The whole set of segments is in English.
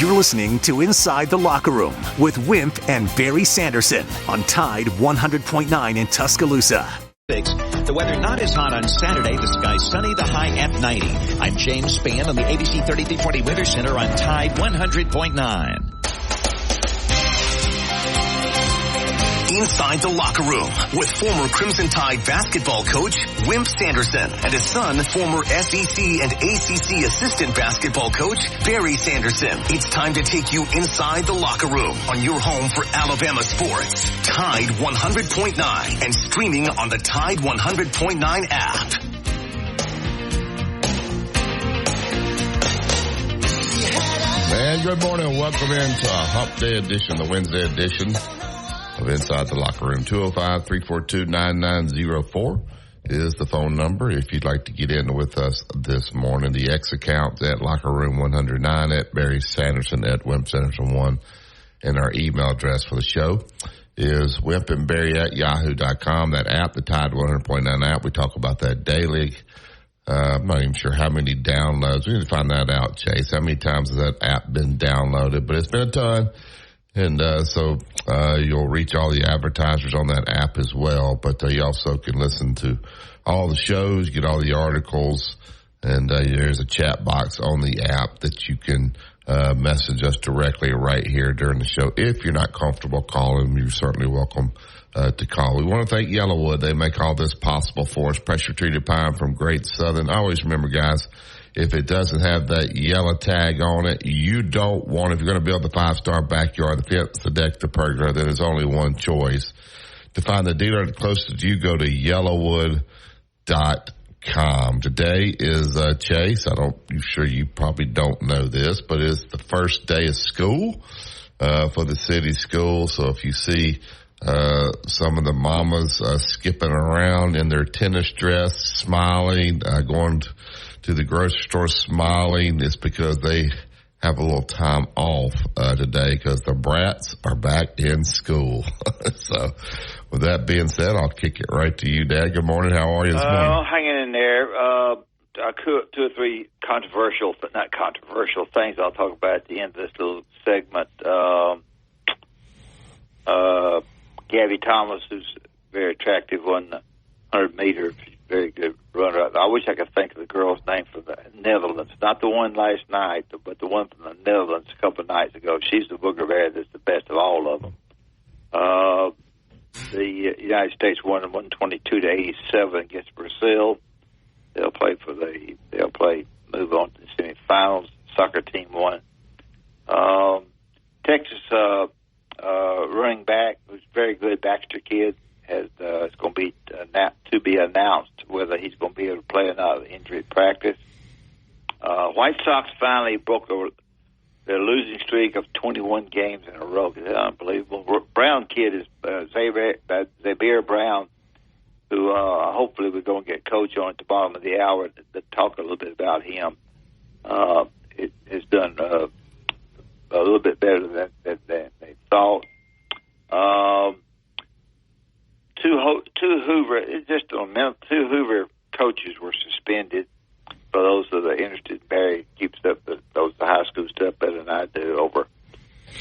You're listening to Inside the Locker Room with Wimp and Barry Sanderson on Tide 100.9 in Tuscaloosa. The weather not as hot on Saturday. The sky sunny, the high at 90. I'm James Spann on the ABC 3320 Weather Center on Tide 100.9. Inside the Locker Room with former Crimson Tide basketball coach Wimp Sanderson and his son, former SEC and ACC assistant basketball coach Barry Sanderson. It's time to take you inside the locker room on your home for Alabama sports. Tide 100.9 and streaming on the Tide 100.9 app. And good morning. Welcome into a Hump Day edition, the Wednesday edition of Inside the Locker Room. 205-342-9904 is the phone number if you'd like to get in with us this morning. The X account at Locker Room 109, at Barry Sanderson, at Wimp Sanderson 1. And our email address for the show is wimpandbarry@yahoo.com. That app, the Tide 100.9 app, we talk about that daily. I'm not even sure how many downloads. We need to find that out, Chase. How many times has that app been downloaded? But it's been a ton. And so you'll reach all the advertisers on that app as well. But you also can listen to all the shows, get all the articles, and there's a chat box on the app that you can message us directly right here during the show. If you're not comfortable calling, you're certainly welcome to call. We want to thank Yellowwood. They make all this possible for us. Pressure-treated pine from Great Southern. I always remember, guys, if it doesn't have that yellow tag on it, you don't want it. If you're going to build the 5-star backyard, the fence, the deck, the pergola, then there's only one choice. To find the dealer closest to you, go to yellowwood.com. Today is Chase. I'm sure you probably don't know this, but it's the first day of school for the city school. So if you see some of the mamas skipping around in their tennis dress, smiling, going to the grocery store smiling, it's because they have a little time off today because the brats are back in school. So with that being said, I'll kick it right to you, Dad. Good morning. How are you this morning? Hanging in there. Two or three controversial, but not controversial things I'll talk about at the end of this little segment. Gabby Thomas, who's very attractive on the 100 meter, very good runner. I wish I could think of the girl's name from the Netherlands. Not the one last night, but the one from the Netherlands a couple of nights ago. She's the booger bear that's the best of all of them. The United States won 122-87 against Brazil. They'll move on to the semifinals. Soccer team won. Texas running back, who's very good, Baxter kid, is going to be announced whether he's going to be able to play or not. Injury practice. White Sox finally broke their losing streak of 21 games in a row. It's unbelievable. Brown kid is Xavier Brown, who hopefully we're going to get coach on at the bottom of the hour to talk a little bit about him. It has done a little bit better than they thought. Two Hoover coaches were suspended. For those that are interested, Barry keeps up the high school stuff better than I do.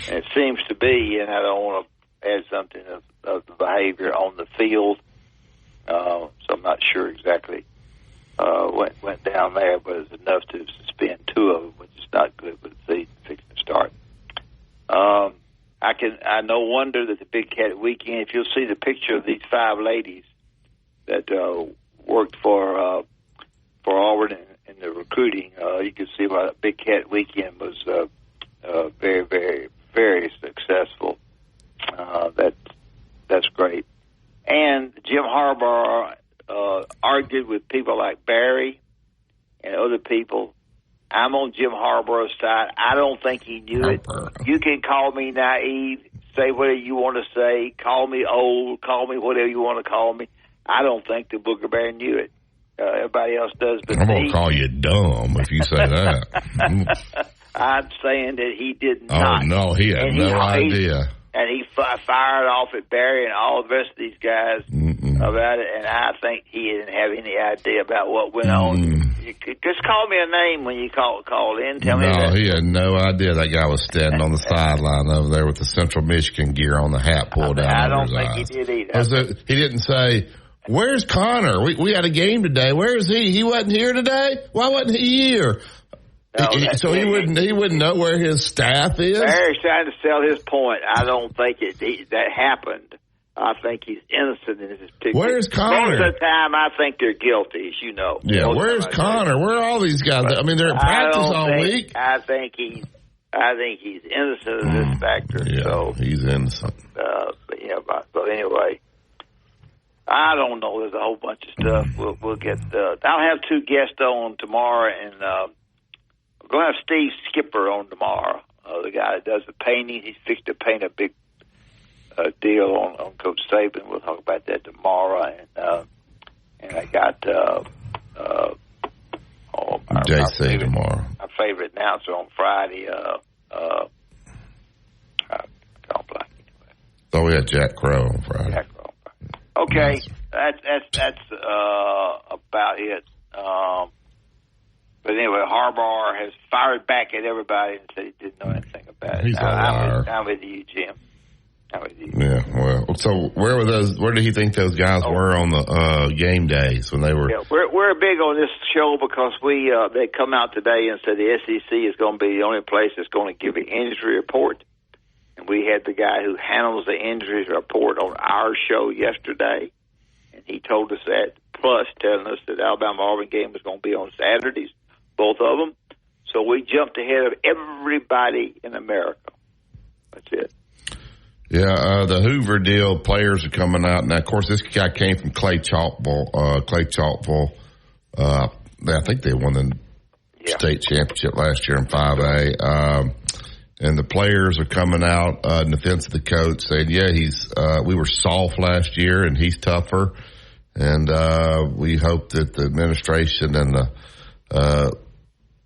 And it seems to be, and I don't want to add something of the behavior on the field, so I'm not sure exactly went down there, but it's enough to suspend two of them, which is not good for the season fixing to start. I no wonder that the Big Cat Weekend, if you'll see the picture of these 5 ladies that worked for Auburn in the recruiting, you can see why the Big Cat Weekend was very, very, very successful. That's great. And Jim Harbaugh argued with people like Barry and other people. I'm on Jim Harbaugh's side. I don't think he knew it. You can call me naive, say whatever you want to say, call me old, call me whatever you want to call me. I don't think the Booger Bear knew it. Everybody else does, but I'm going to call you dumb if you say that. I'm saying that he did not. Oh, no, he had no idea. And he fired off at Barry and all the rest of these guys about it, and I think he didn't have any idea about what went on Just call me a name when you call in. Tell me No, that. he had no idea that guy was standing on the sideline over there with the Central Michigan gear on, the hat pulled down. I don't over his think eyes. he did either. He didn't say, "Where's Connor? We had a game today. Where is he? He wasn't here today. Why wasn't he here?" No, So he wouldn't know where his staff is. Barry's trying to sell his point. I don't think that happened. I think he's innocent in this particular. Where's Connor? Most of the time, I think they're guilty, as you know. Yeah, Most where's of the time Connor? Where are all these guys? I mean, they're in practice all week. I think he's innocent of this factor. Yeah, so he's innocent. But anyway, I don't know. There's a whole bunch of stuff. We'll get. I'll have two guests on tomorrow, and we're going to have Steve Skipper on tomorrow. The guy that does the painting. He's fixed to paint a big deal on Coach Saban. We'll talk about that tomorrow. And I got JC tomorrow. My favorite announcer on Friday. Oh, we had Jack Crow on Friday. Jack Crow on Friday. Okay, that's about it. But anyway, Harbaugh has fired back at everybody and said he didn't know anything about it. He's a liar. I'm with you, Jim. Yeah, well, so where were those? Where did he think those guys were on the game days when they were? Yeah, we're big on this show because they come out today and said the SEC is going to be the only place that's going to give an injury report, and we had the guy who handles the injuries report on our show yesterday, and he told us that. Plus, telling us that Alabama-Auburn game was going to be on Saturdays, both of them. So we jumped ahead of everybody in America. That's it. Yeah, the Hoover deal, players are coming out. Now, of course, this guy came from Clay Chalkville. I think they won the state championship last year in 5A. And the players are coming out in defense of the coach saying, we were soft last year and he's tougher. And we hope that the administration and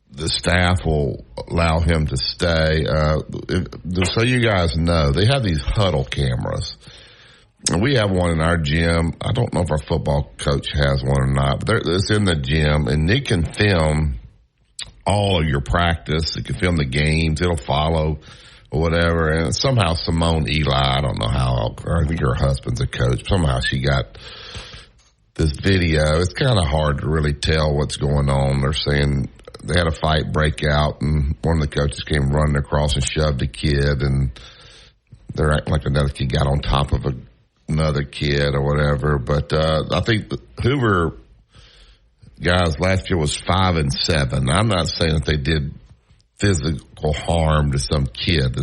the staff will allow him to stay. So you guys know, they have these huddle cameras. And we have one in our gym. I don't know if our football coach has one or not, but it's in the gym, and it can film all of your practice. It can film the games. It'll follow or whatever. And somehow Simone Eli, I don't know how, or I think her husband's a coach. Somehow she got this video. It's kind of hard to really tell what's going on. They're saying they had a fight break out, and one of the coaches came running across and shoved a kid, and they're acting like another kid got on top of another kid or whatever. But I think the Hoover guys last year was 5-7. I'm not saying that they did physical harm to some kid,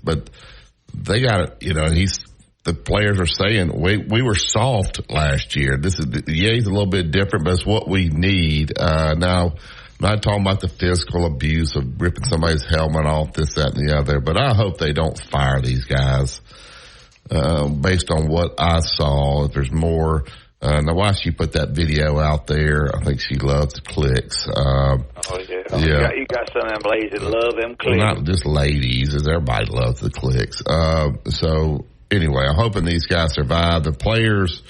but they got it. The players are saying we were soft last year. This is he's a little bit different, but it's what we need now. I'm not talking about the physical abuse of ripping somebody's helmet off, this, that, and the other, but I hope they don't fire these guys based on what I saw. If there's more, now why she put that video out there, I think she loves the clicks. Yeah. You got some of them ladies that love them clicks. Well, not just ladies, as everybody loves the clicks. So anyway, I'm hoping these guys survive. The players,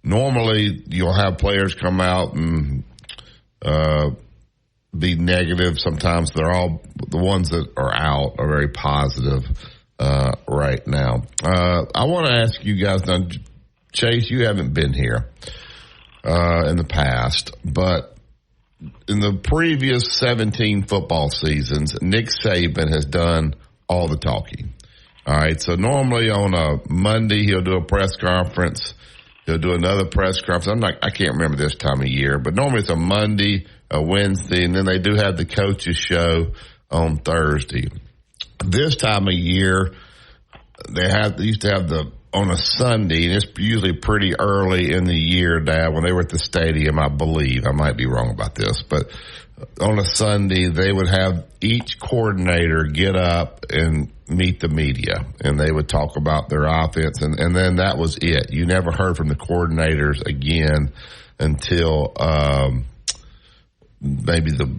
normally you'll have players come out and be negative. Sometimes they're all, the ones that are out are very positive right now. I want to ask you guys now, Chase, you haven't been here in the past, but in the previous 17 football seasons, Nick Saban has done all the talking. All right, so normally on a Monday he'll do a press conference. He'll do another press conference. I can't remember this time of year, but normally it's a Monday, a Wednesday, and then they do have the coaches show on Thursday. This time of year, they used to have on a Sunday, and it's usually pretty early in the year now when they were at the stadium, I believe. I might be wrong about this, but on a Sunday, they would have each coordinator get up and meet the media, and they would talk about their offense, and then that was it. You never heard from the coordinators again until maybe the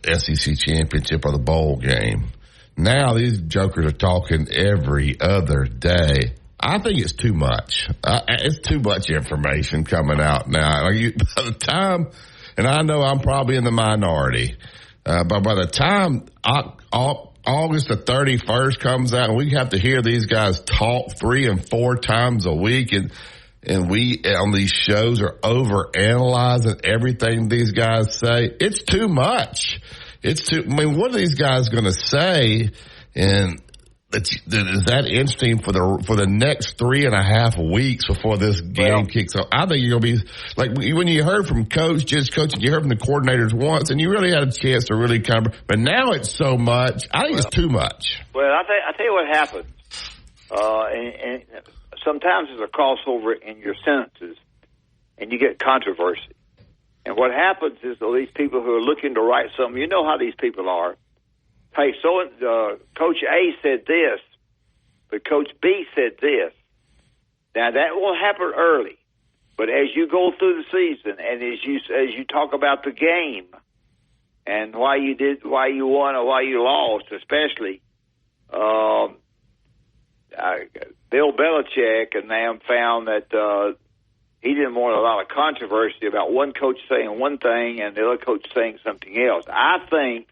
SEC championship or the bowl game. Now these jokers are talking every other day. I think it's too much. It's too much information coming out now. By the time, and I know I'm probably in the minority, but by the time August the 31st comes out and we have to hear these guys talk 3 and 4 times a week, and we on these shows are overanalyzing everything these guys say, it's too much. I mean, what are these guys going to say? And is that interesting for the next 3.5 weeks before this game kicks off? I think you're going to be like when you heard from just coaching, you heard from the coordinators once, and you really had a chance to really but now it's so much. I think it's too much. Well, I tell you what happens, and sometimes there's a crossover in your sentences, and you get controversy. And what happens is these people who are looking to write something, you know how these people are. Hey, Coach A said this, but Coach B said this. Now, that will happen early. But as you go through the season and as you talk about the game and why you won or why you lost, especially, Bill Belichick and them found that he didn't want a lot of controversy about one coach saying one thing and the other coach saying something else. I think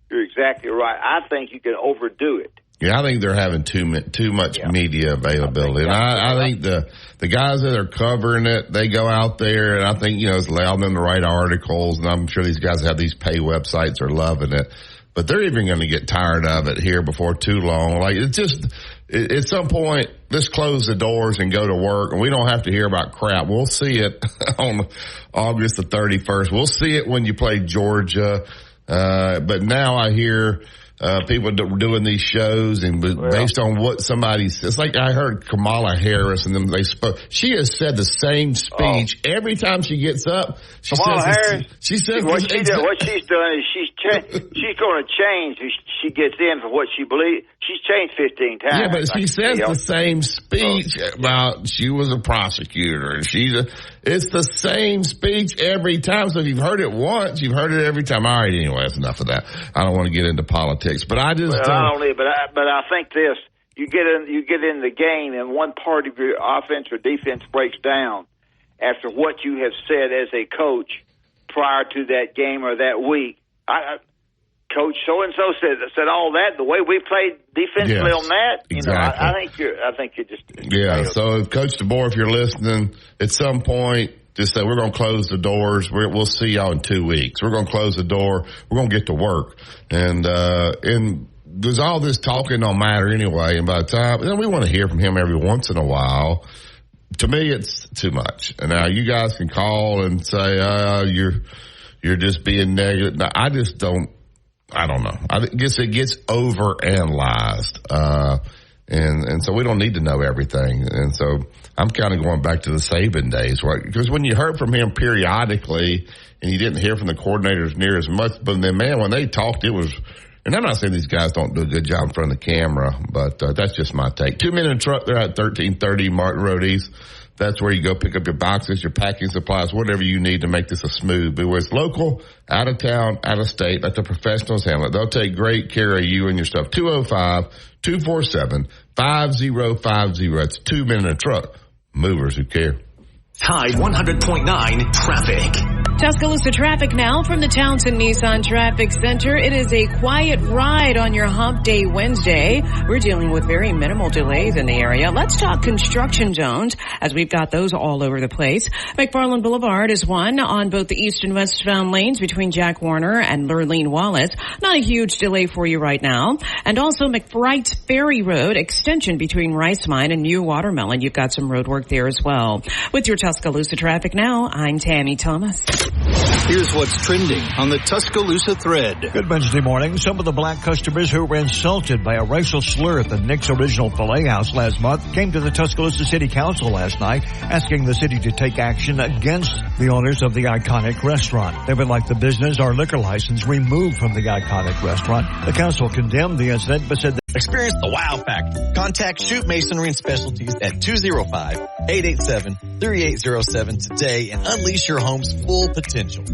you're exactly right. I think you can overdo it. Yeah, I think they're having too much media availability. And I think the guys that are covering it, they go out there, and I think, it's allowing them to write articles, and I'm sure these guys have these pay websites are loving it. But they're even going to get tired of it here before too long. Like, it's just, at some point, let's close the doors and go to work, and we don't have to hear about crap. We'll see it on August the 31st. We'll see it when you play Georgia. But now I hear people doing these shows, and based on what somebody says, it's like I heard Kamala Harris, and then they spoke. She has said the same speech every time she gets up. Kamala Harris. She says what she's done is she's going to change. She gets in for what she believes. She's changed 15 times. Yeah, but she says the same speech about she was a prosecutor, and it's the same speech every time. So if you've heard it once, you've heard it every time. All right, anyway, that's enough of that. I don't want to get into politics, but I just but I think this: you get in the game, and one part of your offense or defense breaks down after what you have said as a coach prior to that game or that week. Coach so-and-so said all that. The way we played defensively on that, exactly. I think you're just So, if Coach DeBoer, if you're listening, at some point, just say we're going to close the doors. We'll see y'all in 2 weeks. We're going to close the door. We're going to get to work, and there's all this talking don't matter anyway. And by the time we want to hear from him every once in a while. To me, it's too much. And now you guys can call and say you're just being negative. No, I just don't. I don't know. I guess it gets overanalyzed. And so we don't need to know everything. And so I'm kind of going back to the Saban days, right? Because when you heard from him periodically and you didn't hear from the coordinators near as much, but then, man, when they talked, it was, and I'm not saying these guys don't do a good job in front of the camera, but that's just my take. 2 minute truck, they're at 1330 Martin Road East. That's where you go pick up your boxes, your packing supplies, whatever you need to make this a smooth. But where it's local, out of town, out of state, let the professionals handle it. They'll take great care of you and your stuff. 205-247-5050. It's 2 minute truck. Movers who care. Tide 100.9 traffic. Tuscaloosa traffic now from the Townsend Nissan Traffic Center. It is a quiet ride on your hump day Wednesday. We're dealing with very minimal delays in the area. Let's talk construction zones, as we've got those all over the place. McFarland Boulevard is one on both the east and westbound lanes between Jack Warner and Lurleen Wallace. Not a huge delay for you right now. And also McBright's Ferry Road extension between Rice Mine and New Watermelon. You've got some road work there as well. With your Tuscaloosa traffic now, I'm Tammy Thomas. Here's what's trending on the Tuscaloosa thread. Good Wednesday morning. Some of the black customers who were insulted by a racial slur at the Nick's Original Filet House last month came to the Tuscaloosa City Council last night asking the city to take action against the owners of the iconic restaurant. They would like the business or liquor license removed from the iconic restaurant. The council condemned the incident but said experience the wow factor. Contact Shoot Masonry and Specialties at 205-887-3807 today and unleash your home's full potential.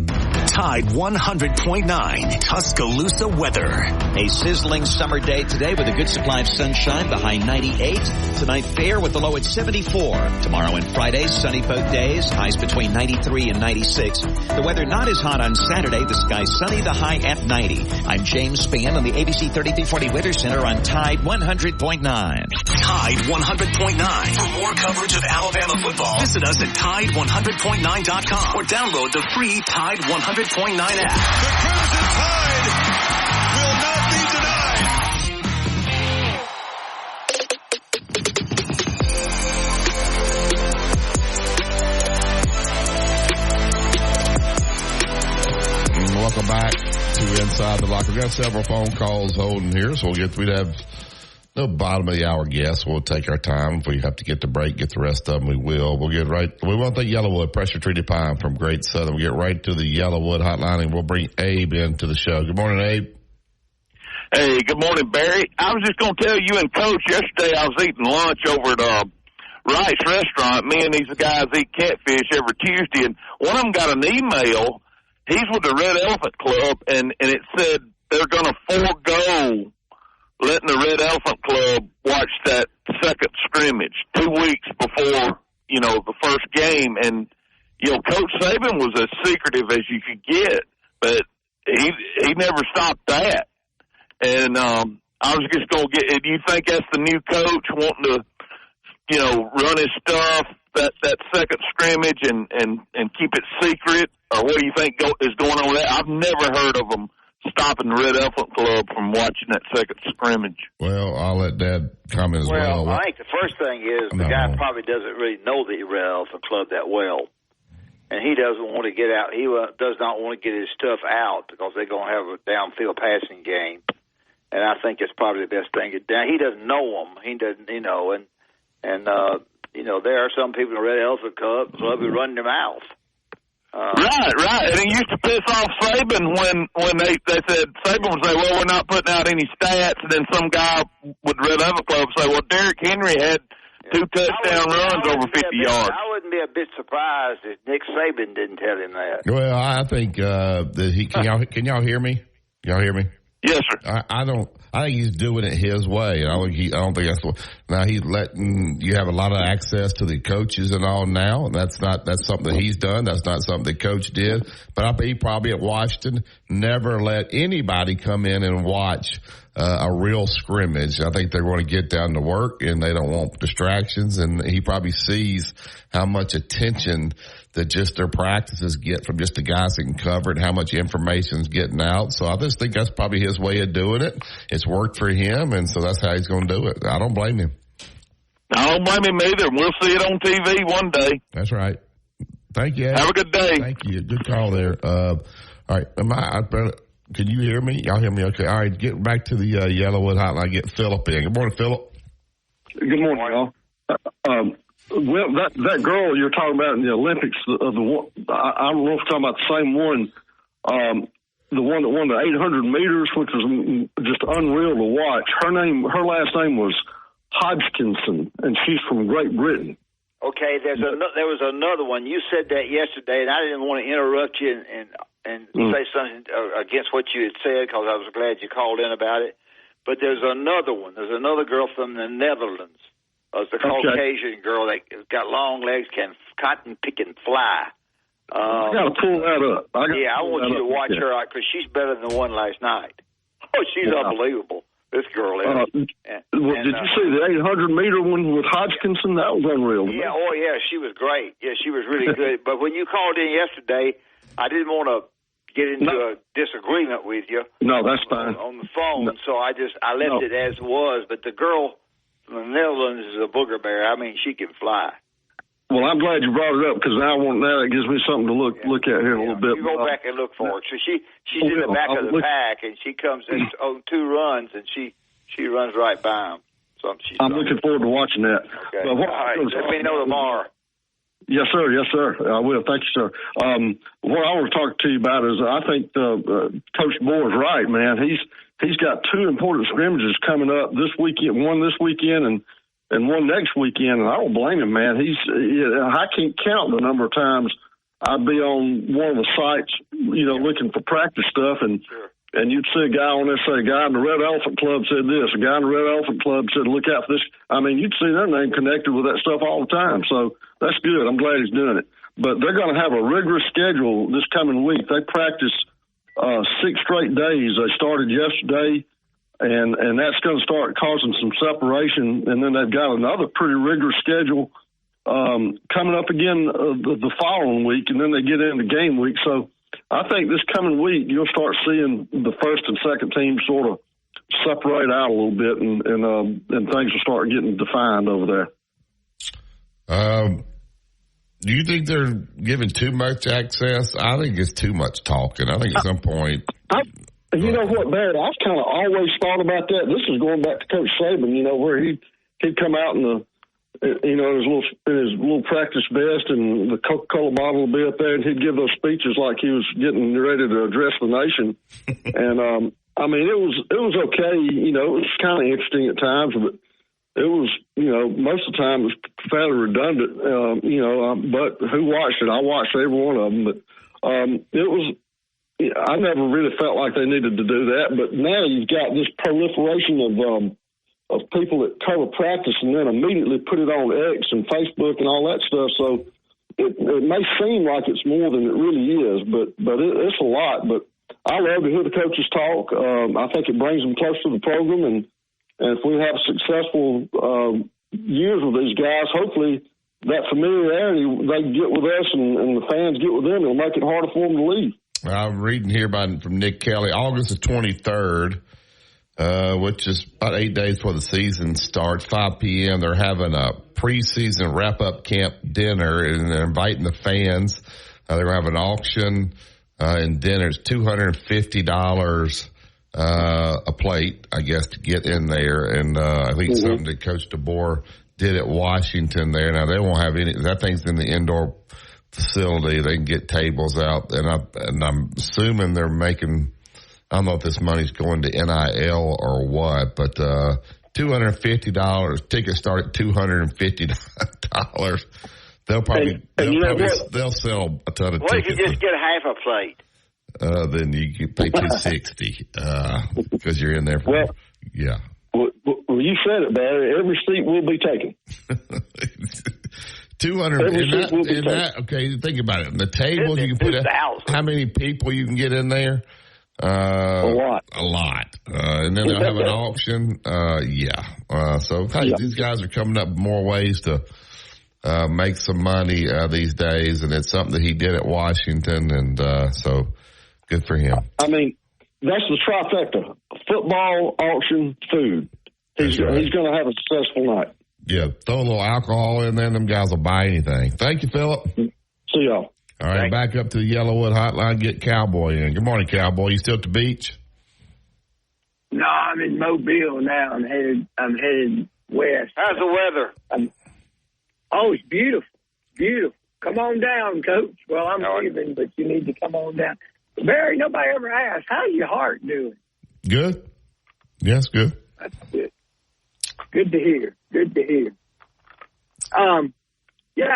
Tide 100.9 Tuscaloosa weather. A sizzling summer day today with a good supply of sunshine, the high 98. Tonight fair with the low at 74. Tomorrow and Friday, sunny both days, highs between 93 and 96. The weather not as hot on Saturday, the sky sunny, the high at 90. I'm James Spann on the ABC 3340 Weather Center on Tide 100.9. Tide 100.9. For more coverage of Alabama football, visit us at Tide100.9.com or download the free Tide 100.9 app. The Crimson Tide will not be denied. Welcome back to Inside the Locker. We've got several phone calls holding here, so we'd have no bottom of the hour guests. We'll take our time. If we have to get the break, get the rest of them, we will. We'll get right. We want the Yellowwood pressure treated pine from Great Southern. We'll get right to the Yellowwood hotline, and we'll bring Abe into the show. Good morning, Abe. Hey, good morning, Barry. I was just going to tell you and Coach yesterday I was eating lunch over at Rice Restaurant. Me and these guys eat catfish every Tuesday, and one of them got an email. He's with the Red Elephant Club, and it said they're going to forego letting the Red Elephant Club watch that second scrimmage 2 weeks before, the first game. And, Coach Saban was as secretive as you could get, but he never stopped that. And I was just going to get – do you think that's the new coach wanting to, run his stuff, that second scrimmage and keep it secret? Or what do you think is going on with that? I've never heard of them stopping the Red Elephant Club from watching that second scrimmage. Well, I'll let Dad comment as well. Well, I think the first thing is the guy probably doesn't really know the Red Elephant Club that well. And he doesn't want to get out. He does not want to get his stuff out because they're going to have a downfield passing game. And I think it's probably the best thing. He doesn't know them. He doesn't, there are some people in the Red Elephant Club who run their mouth. Right. And it used to piss off Saban when they said, Saban would say, well, we're not putting out any stats. And then some guy with Red Elephant Club say, well, Derrick Henry had 2 touchdown runs over 50 yards. I wouldn't be a bit surprised if Nick Saban didn't tell him that. Well, I think can y'all hear me? Y'all hear me? Yes, sir. I think he's doing it his way. I don't think that's what. Now he's letting you have a lot of access to the coaches and all now. And that's something that he's done. That's not something the coach did. But he probably at Washington never let anybody come in and watch a real scrimmage. I think they're going to get down to work and they don't want distractions. And he probably sees how much attention that just their practices get from just the guys that can cover it, how much information is getting out. So I just think that's probably his way of doing it. It's worked for him, and so that's how he's going to do it. I don't blame him. I don't blame him either. We'll see it on TV one day. That's right. Thank you. Have a good day. Thank you. Good call there. All right. Can you hear me? Y'all hear me okay? All right. Get back to the Yellowwood hotline. Get Philip in. Good morning, Philip. Good morning, y'all. Well, that girl you're talking about in the Olympics, I don't know if you're talking about the same one, the one that won the 800 meters, which was just unreal to watch. Her last name was Hodgkinson, and she's from Great Britain. Okay, there was another one. You said that yesterday, and I didn't want to interrupt you and say something against what you had said because I was glad you called in about it. But there's another one. There's another girl from the Netherlands. It's a Caucasian girl that has got long legs, can cotton pick and fly. I got to pull that up. I want you to watch her because she's better than the one last night. Oh, she's unbelievable. This girl is. Did you see the 800-meter one with Hodgkinson? That was unreal. Yeah, she was great. Yeah, she was really good. But when you called in yesterday, I didn't want to get into a disagreement with you. No, that's fine. On the phone, so I left it as it was. But the girl from the Netherlands is a booger bear. I mean, she can fly. Well, I'm glad you brought it up because it gives me something to look at here a little bit. You go back and look for her. So she's in the back of the pack, and she comes in on 2 runs, and she runs right by him. So I'm looking forward to watching that. Okay. All right. Let me know tomorrow. Yes, sir. Yes, sir. I will. Thank you, sir. What I want to talk to you about is I think Coach Moore is right, man. He's got 2 important scrimmages coming up this weekend, one this weekend and one next weekend, and I don't blame him, man. I can't count the number of times I'd be on one of the sites, looking for practice stuff, and you'd see a guy on there say, a guy in the Red Elephant Club said this, a guy in the Red Elephant Club said, look out for this. I mean, you'd see their name connected with that stuff all the time. So that's good. I'm glad he's doing it. But they're going to have a rigorous schedule this coming week. They practice 6 straight days. They started yesterday, and that's going to start causing some separation. And then they've got another pretty rigorous schedule coming up again the following week, and then they get into game week. So I think this coming week you'll start seeing the first and second teams sort of separate out a little bit, and things will start getting defined over there. Do you think they're giving too much access? I think it's too much talking. I think at some point. You know what, Barrett? I've kind of always thought about that. This is going back to Coach Saban, where he'd come out in his little practice vest and the Coca-Cola bottle would be up there, and he'd give those speeches like he was getting ready to address the nation. And it was okay. It was kind of interesting at times, but it was, most of the time it was fairly redundant, but who watched it? I watched every one of them, but I never really felt like they needed to do that. But now you've got this proliferation of people that cover practice and then immediately put it on X and Facebook and all that stuff. So it may seem like it's more than it really is, but it's a lot. But I love to hear the coaches talk. I think it brings them close to the program, and if we have successful years with these guys, hopefully that familiarity they get with us and the fans get with them, it'll make it harder for them to leave. I'm reading here from Nick Kelly, August the 23rd, which is about 8 days before the season starts, 5 p.m. They're having a preseason wrap-up camp dinner, and they're inviting the fans. They're going to have an auction and dinner. It's $250 a plate, I guess, to get in there. And I think something that Coach DeBoer did at Washington there. Now, they won't have any – that thing's in the indoor facility. They can get tables out. And I'm assuming they're making – I don't know if this money's going to NIL or what, but $250. Tickets start at $250. They'll they'll sell a ton of tickets. What if you just get half a plate? Then you can pay $260 because you're in there for yeah. Well, you said it, Barry. Every seat will be taken. 200. Okay, think about it. The table you can put how many people you can get in there? A lot. And then they'll have an auction. So these guys are coming up with more ways to make some money these days, and it's something that he did at Washington, and so good for him. I mean, that's the trifecta: football, auction, food. He's going to have a successful night. Yeah, throw a little alcohol in there, and them guys will buy anything. Thank you, Philip. See y'all. All right, back up to the Yellowwood hotline. Get Cowboy in. Good morning, Cowboy. You still at the beach? No, I'm in Mobile now. I'm headed west. How's the weather? It's beautiful. Beautiful. Come on down, Coach. Well, I'm leaving, but you need to come on down. Barry, nobody ever asked, how's your heart doing? Good. Yes, good. That's good. Good to hear. Good to hear. I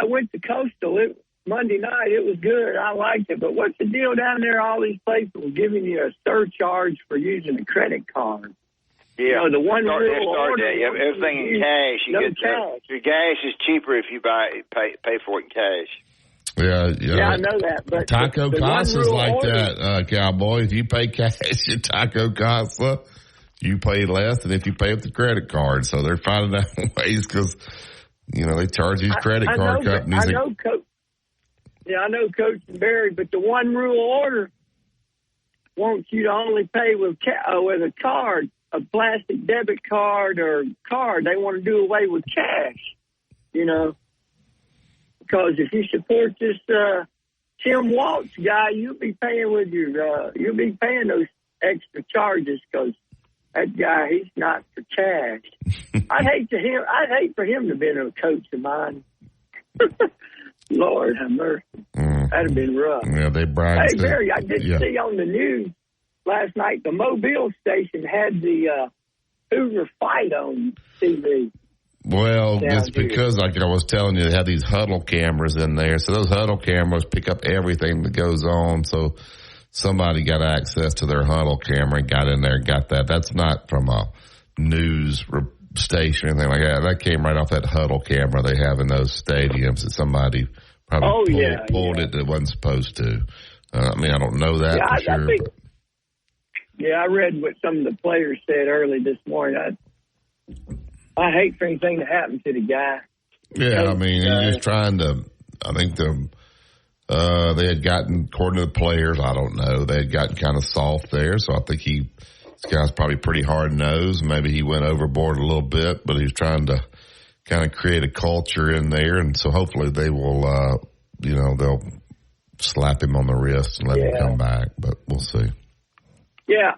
went to Coastal Monday night. It was good. I liked it. But what's the deal down there? All these places were giving you a surcharge for using a credit card. Yeah, the one everything in cash. You get cash. Your gas is cheaper if you pay for it in cash. Yeah, I know that. But Taco Casa is like that, Cowboy. If you pay cash at Taco Casa, you pay less than if you pay with the credit card. So they're finding out ways because, they charge these credit card companies. I know, Coach. Yeah, I know, Coach Barry, but the one rule order wants you to only pay with a card, a plastic debit card or card. They want to do away with cash, because if you support this Tim Waltz guy, you'll be paying with you'll be paying those extra charges because that guy, he's not for cash. I'd hate for him to be a coach of mine. Lord have mercy. That'd have been rough. Yeah, they bragged. Hey, Barry, I did see on the news last night, the Mobile station had the Hoover fight on TV. Well, it's because, like I was telling you, they have these huddle cameras in there. So those huddle cameras pick up everything that goes on. So somebody got access to their huddle camera and got in there and got that. That's not from a news station or anything like that. That came right off that huddle camera they have in those stadiums that somebody probably pulled it that wasn't supposed to. I mean, I don't know that for sure. I read what some of the players said early this morning. I hate for anything to happen to the guy. Yeah, I mean, he's just trying to. I think they had gotten, according to the players, I don't know, they had gotten kind of soft there. So I think this guy's probably pretty hard nosed. Maybe he went overboard a little bit, but he's trying to kind of create a culture in there, and so hopefully they will, they'll slap him on the wrist and let him come back. But we'll see. Yeah,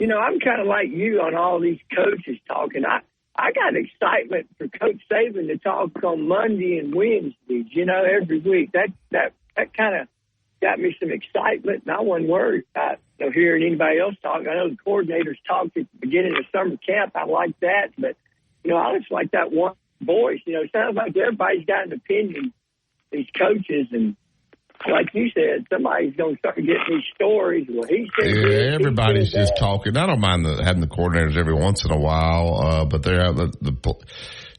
I'm kind of like you on all these coaches talking. I got excitement for Coach Saban to talk on Monday and Wednesdays, every week. That kind of got me some excitement, and I wasn't worried about hearing anybody else talk. I know the coordinators talked at the beginning of summer camp. I like that, but, I just like that one voice. It sounds like everybody's got an opinion, these coaches, and like you said, somebody's going to start getting these stories. Well, he said this, everybody's just talking. I don't mind having the coordinators every once in a while, but they're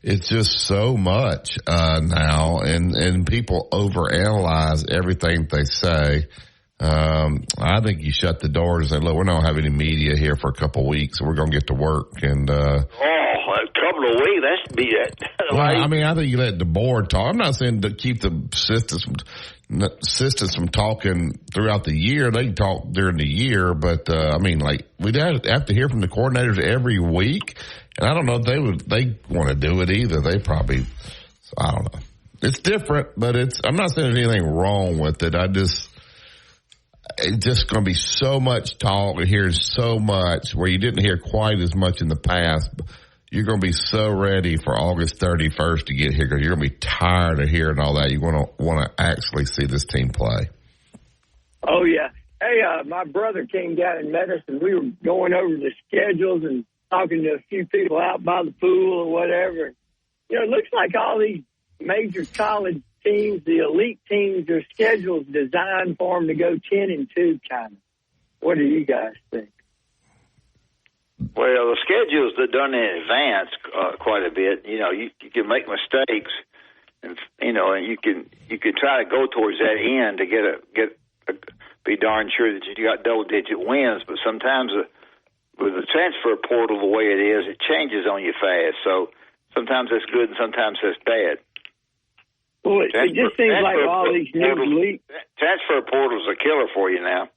it's just so much now, and people overanalyze everything they say. I think you shut the doors and say, look, we're not having any media here for a couple of weeks, so we're going to get to work. And a couple of weeks, that's be it. Well, I mean, I think you let the board talk. I'm not saying to keep the assistants from talking throughout the year. They can talk during the year, but we'd have to hear from the coordinators every week. And I don't know if they want to do it either. They probably, I don't know. It's different, but I'm not saying there's anything wrong with it. It's just going to be so much talk and hearing so much where you didn't hear quite as much in the past. You're going to be so ready for August 31st to get here because you're going to be tired of hearing all that. You're going to want to actually see this team play. Oh, yeah. Hey, my brother came down and met us, and we were going over the schedules and talking to a few people out by the pool or whatever. It looks like all these major college teams, the elite teams, their schedules designed for them to go 10-2 kind of. What do you guys think? Well, the schedules are done in advance quite a bit. You can make mistakes, and you can try to go towards that end to be darn sure that you got double-digit wins. But sometimes with the transfer portal the way it is, it changes on you fast. So sometimes that's good and sometimes that's bad. Well, it just seems like all these new leagues. Transfer portal's a killer for you now.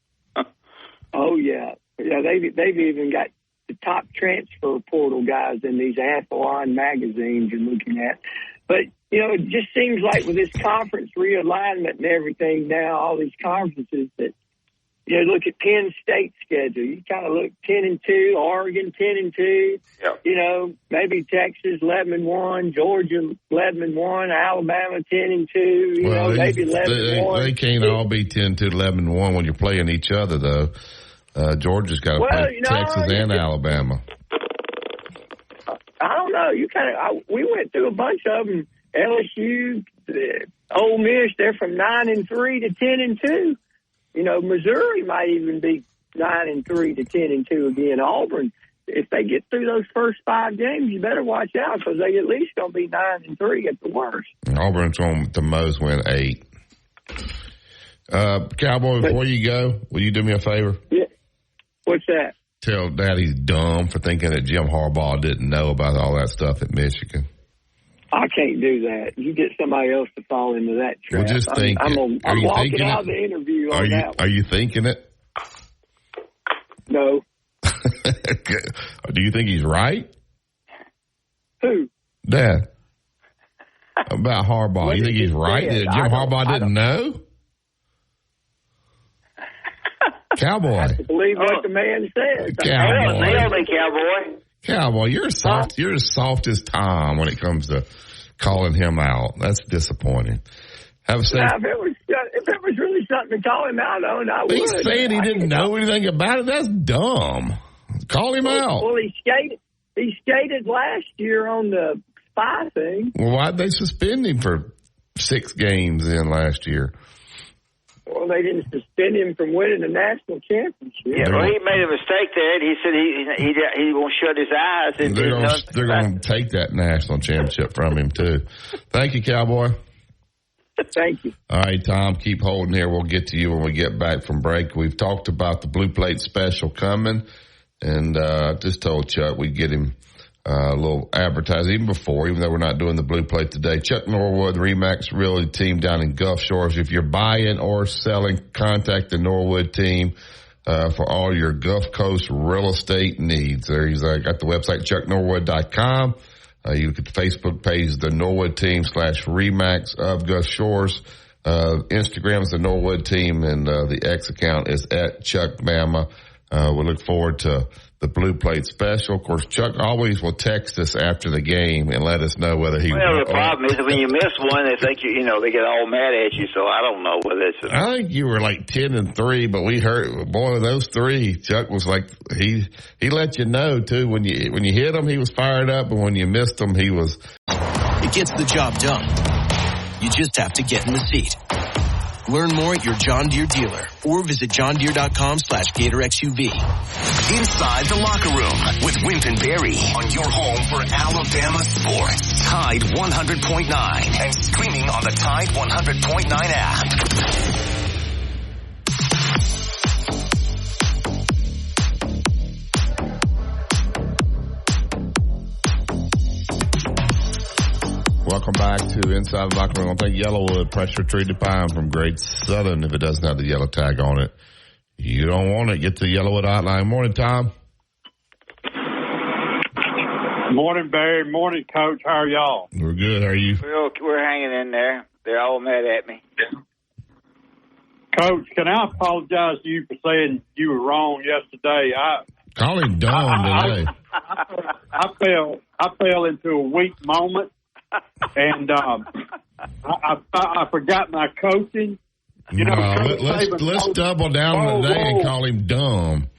Oh yeah, they've even got the top transfer portal guys in these Athlon magazines you're looking at. But it just seems like with this conference realignment and everything now, all these conferences that look at Penn State's schedule. You kind of look 10-2, Oregon 10-2. Yep. Maybe Texas 11-1, Georgia 11-1, Alabama 10-2. Maybe 11-1. They can't all be 10-2, 11-1 when you're playing each other, though. Georgia's got to play Texas and Alabama. I don't know. We went through a bunch of them. LSU, Ole Miss, they're from 9-3 to 10-2. Missouri might even be 9-3 to 10-2 again. Auburn, if they get through those first 5 games, you better watch out because they at least going to be 9-3 at the worst. Auburn's going to most win 8. Cowboy, before you go, will you do me a favor? Yeah. What's that? Tell Dad he's dumb for thinking that Jim Harbaugh didn't know about all that stuff at Michigan. I can't do that. You get somebody else to fall into that trap. Well, just think I'm walking out of the interview on that one. Are you thinking it? No. Do you think he's right? Who? Dad. About Harbaugh. You think he's right that Jim Harbaugh didn't know? Cowboy. I have to believe what the man says. Cowboy, you're soft. You're as soft as Tom when it comes to calling him out. That's disappointing. Have a safe. If it was really something to call him out on, I would. He's saying he didn't know anything about it. That's dumb. Call him out. Well, he skated last year on the spy thing. Well, why'd they suspend him for 6 games in last year? Well, they didn't suspend him from winning the national championship. Yeah, well, he made a mistake there. And he said he won't shut his eyes. And they're going to take that national championship from him, too. Thank you, Cowboy. Thank you. All right, Tom, keep holding here. We'll get to you when we get back from break. We've talked about the Blue Plate special coming, and just told Chuck we'd get him a little advertising even before, even though we're not doing the Blue Plate today. Chuck Norwood, RE/MAX Realty team down in Gulf Shores. If you're buying or selling, contact the Norwood team for all your Gulf Coast real estate needs. There he's got the website, chucknorwood.com. You look at the Facebook page, the Norwood team /RE/MAX of Gulf Shores. Instagram is the Norwood team, and the X account is at Chuck Bama. We look forward to the Blue Plate special. Of course, Chuck always will text us after the game and let us know whether he. Well, the problem is when you miss one, they think they get all mad at you. So I don't know whether it's. I think you were like 10-3, but we heard boy those 3. Chuck was like he let you know too when you hit him he was fired up, and when you missed him he was. It gets the job done. You just have to get in the seat. Learn more at your John Deere dealer or visit johndeere.com/GatorXUV. Inside the Locker Room with Wimp and Barry on your home for Alabama sports. Tide 100.9 and streaming on the Tide 100.9 app. Welcome back to Inside the Locker Room. I'll take Yellowwood pressure treated pine from Great Southern. If it doesn't have the yellow tag on it, you don't want it. Get to the Yellowwood hotline. Morning, Tom. Morning, Barry. Morning, Coach. How are y'all? We're good. How are you? We're hanging in there. They're all mad at me. Coach, can I apologize to you for saying you were wrong yesterday? Call him dumb today. I fell into a weak moment. And I forgot my coaching. Let's double down today and call him dumb.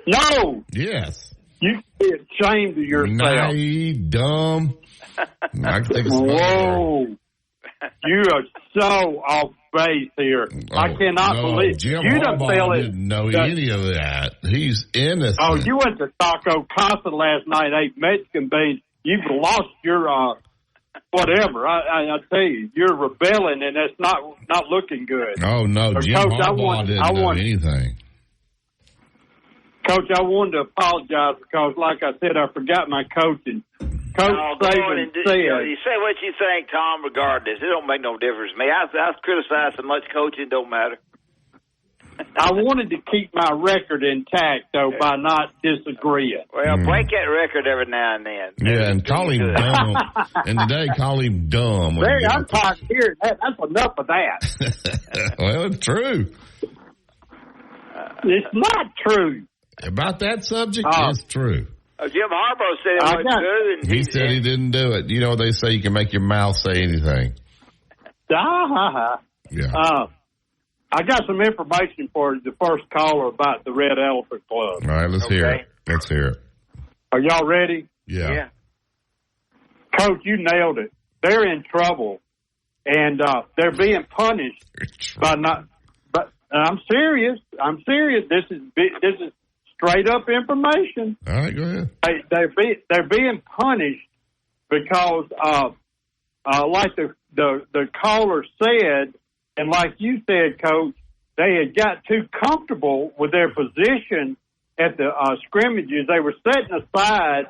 No. Yes. You should be ashamed of yourself. Naive, dumb. I can think of Whoa. You are so off base here. I cannot believe Jim you done fell in. Didn't know any of that. He's innocent. Oh, you went to Taco Casa last night, ate Mexican beans. You've lost your whatever. I tell you, you're rebelling, and that's not looking good. Oh no, Jim Harbaugh didn't know anything. Coach, I wanted to apologize because, like I said, I forgot my coaching. Coach Saban said, you say what you think, Tom. Regardless, it don't make no difference to me. I criticize so much coaching, don't matter. I wanted to keep my record intact, though, by not disagreeing. Well, break that record every now and then. Yeah, and call him dumb. And today, call him dumb. Barry, I'm tired of hearing that. That's enough of that. Well, it's true. It's not true. About that subject, it's true. Jim Harbaugh said it wasn't good. And he said he didn't do it. You know, they say you can make your mouth say anything. Yeah. I got some information for the first caller about the Red Elephant Club. All right, let's hear it. Let's hear it. Are y'all ready? Yeah. Coach, you nailed it. They're in trouble, and they're being punished by not. But I'm serious. This is straight up information. All right, go ahead. They're being punished because, like the caller said. And like you said, Coach, they had got too comfortable with their position at the scrimmages. They were setting aside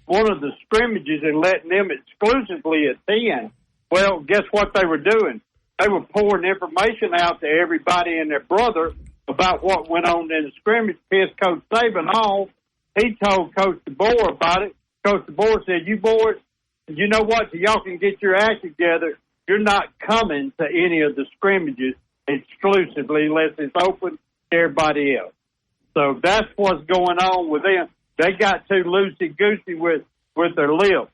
one of the scrimmages and letting them exclusively attend. Well, guess what they were doing? They were pouring information out to everybody and their brother about what went on in the scrimmage, pissed Coach Saban off. He told Coach DeBoer about it. Coach DeBoer said, you boys, you know what? So y'all can get your act together. You're not coming to any of the scrimmages exclusively unless it's open to everybody else. So that's what's going on with them. They got too loosey-goosey with their lips.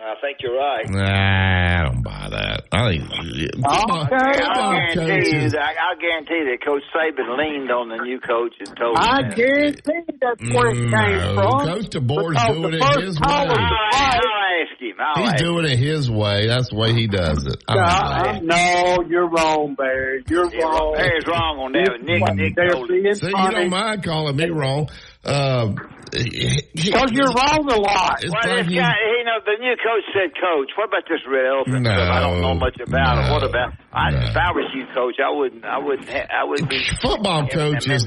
I think you're right. Nah, I don't buy that. I think I'll guarantee that Coach Saban leaned on the new coach and told him. I guarantee that's where it came from. Coach DeBoer's doing it his way. All He's doing it his way. That's the way he does it. No, you're wrong, Barry. You're wrong. Barry's wrong on that. Nick See, you don't mind calling me wrong. Because you're wrong a lot. The new coach said, "Coach, what about this red elephant stuff? I don't know much about it. What about? If I was you, Coach, I wouldn't be." Football coaches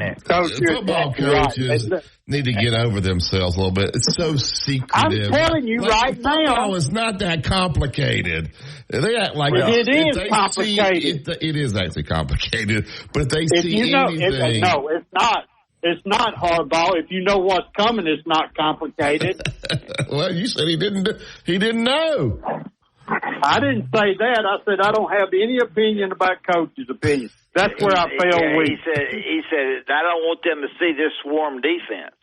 need to get over themselves a little bit. It's so secretive. I'm telling you right now, football is not that complicated. They act like it is complicated. It is actually complicated, but if they see anything, no, it's not. It's not hardball. If you know what's coming, it's not complicated. Well, you said he didn't know. I didn't say that. I said I don't have any opinion about Coach's opinion. That's where I fell weak. He said I don't want them to see this swarm defense.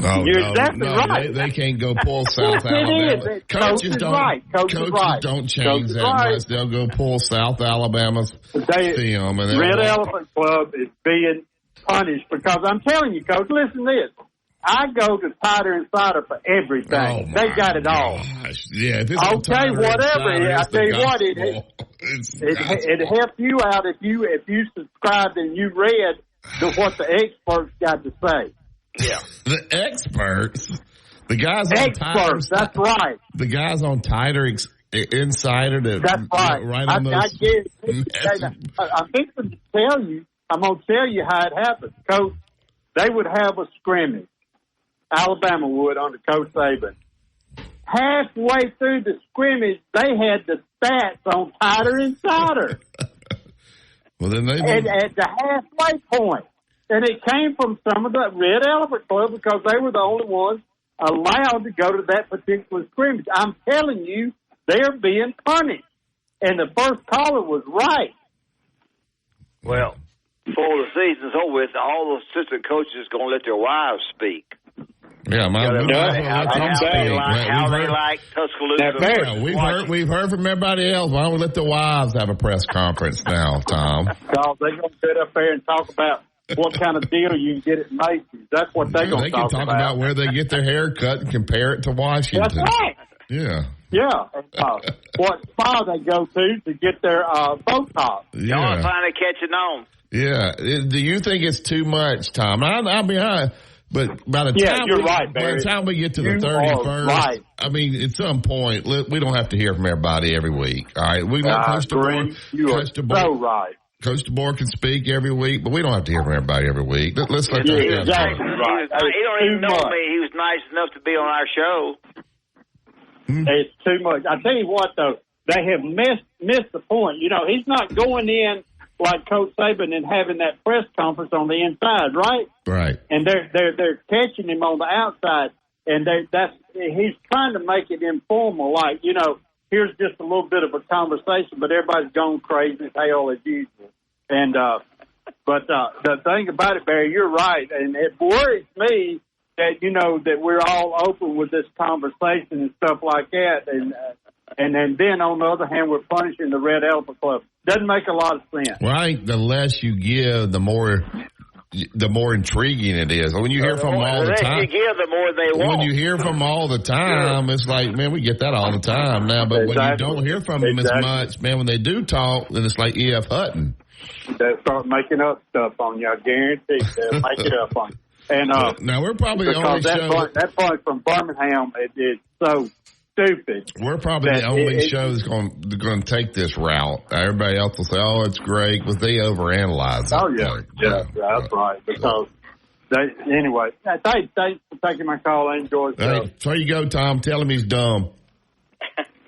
Oh, You're exactly right. They can't go pull South Alabama. Coaches don't change that much. They'll go pull South Alabama's film. And Red Elephant Club is being punished because I'm telling you, Coach, listen to this. I go to Tider and Cider for everything. They got it all. Yeah, okay, whatever. I tell you what, it helped you out if you subscribed and you read what the experts got to say. Yeah, the experts, the guys on experts. That's right. The guys on Tider Insider. That's right. Right on those. I'm fixing to tell you. I'm going to tell you how it happened. Coach, they would have a scrimmage. Alabama would under Coach Saban. Halfway through the scrimmage, they had the stats on Tider and Cider. Well, then at the halfway point. And it came from some of the Red Elephant Club because they were the only ones allowed to go to that particular scrimmage. I'm telling you, they're being punished. And the first caller was right. Well, before the season's over with, all the assistant coaches going to let their wives speak. Yeah, how they like Tuscaloosa. We've heard from everybody else. Why don't we let the wives have a press conference now, Tom? Because they're going to sit up there and talk about what kind of deal you can get at Macy's. That's what they're going to talk about. They can talk about where they get their hair cut and compare it to Washington. That's right. Yeah. Yeah. What spa they go to get their Botox. Yeah. Y'all finally catching on. Yeah. Do you think it's too much, Tom? I'll be honest. But by the time we get to the 31st, right. I mean, at some point, we don't have to hear from everybody every week. All right, we know Coach DeBoer can speak every week, but we don't have to hear from everybody every week. Let's let that go. Exactly right. He don't even know me. He was nice enough to be on our show. It's too much. I tell you what, though, they have missed the point. You know, he's not going in like Coach Saban and having that press conference on the inside, right? Right. And they're catching him on the outside, and he's trying to make it informal, like, you know, here's just a little bit of a conversation, but everybody's gone crazy as hell as usual. And but the thing about it, Barry, you're right, and it worries me that, you know, that we're all open with this conversation and stuff like that, and then on the other hand, we're punishing the Red Elephant Club. Doesn't make a lot of sense. Well, I think the less you give, the more intriguing it is. When you hear from them all the time, the less you give, the more they want. When you hear from them all the time, it's like, man, we get that all the time now. But when you don't hear from them as much, man, when they do talk, then it's like E.F. Hutton. They'll start making up stuff on you. I guarantee they'll make it up on you. And now we're probably the only show. That point from Birmingham is so stupid. We're probably the only show that's going to take this route. Everybody else will say, "Oh, it's great," but they overanalyze it. Oh yeah, that's right. Because anyway, thanks for taking my call. I enjoyed it. Hey, so you go, Tom. Tell him he's dumb.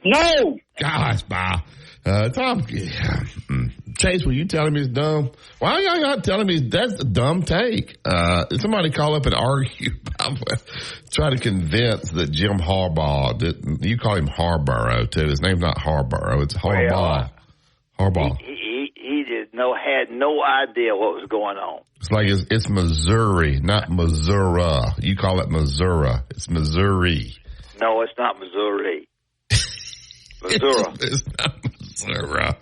No, gosh, bye, Tom. Chase, will you tell him he's dumb? Why are y'all not telling me that's a dumb take? Somebody call up and argue try to convince that Jim Harbaugh, that you call him Harborough too. His name's not Harborough, it's Harbaugh. Harbaugh. He had no idea what was going on. It's like it's Missouri, not Missouri. You call it Missouri. It's Missouri. No, it's not Missouri. Missouri. It's not Missouri.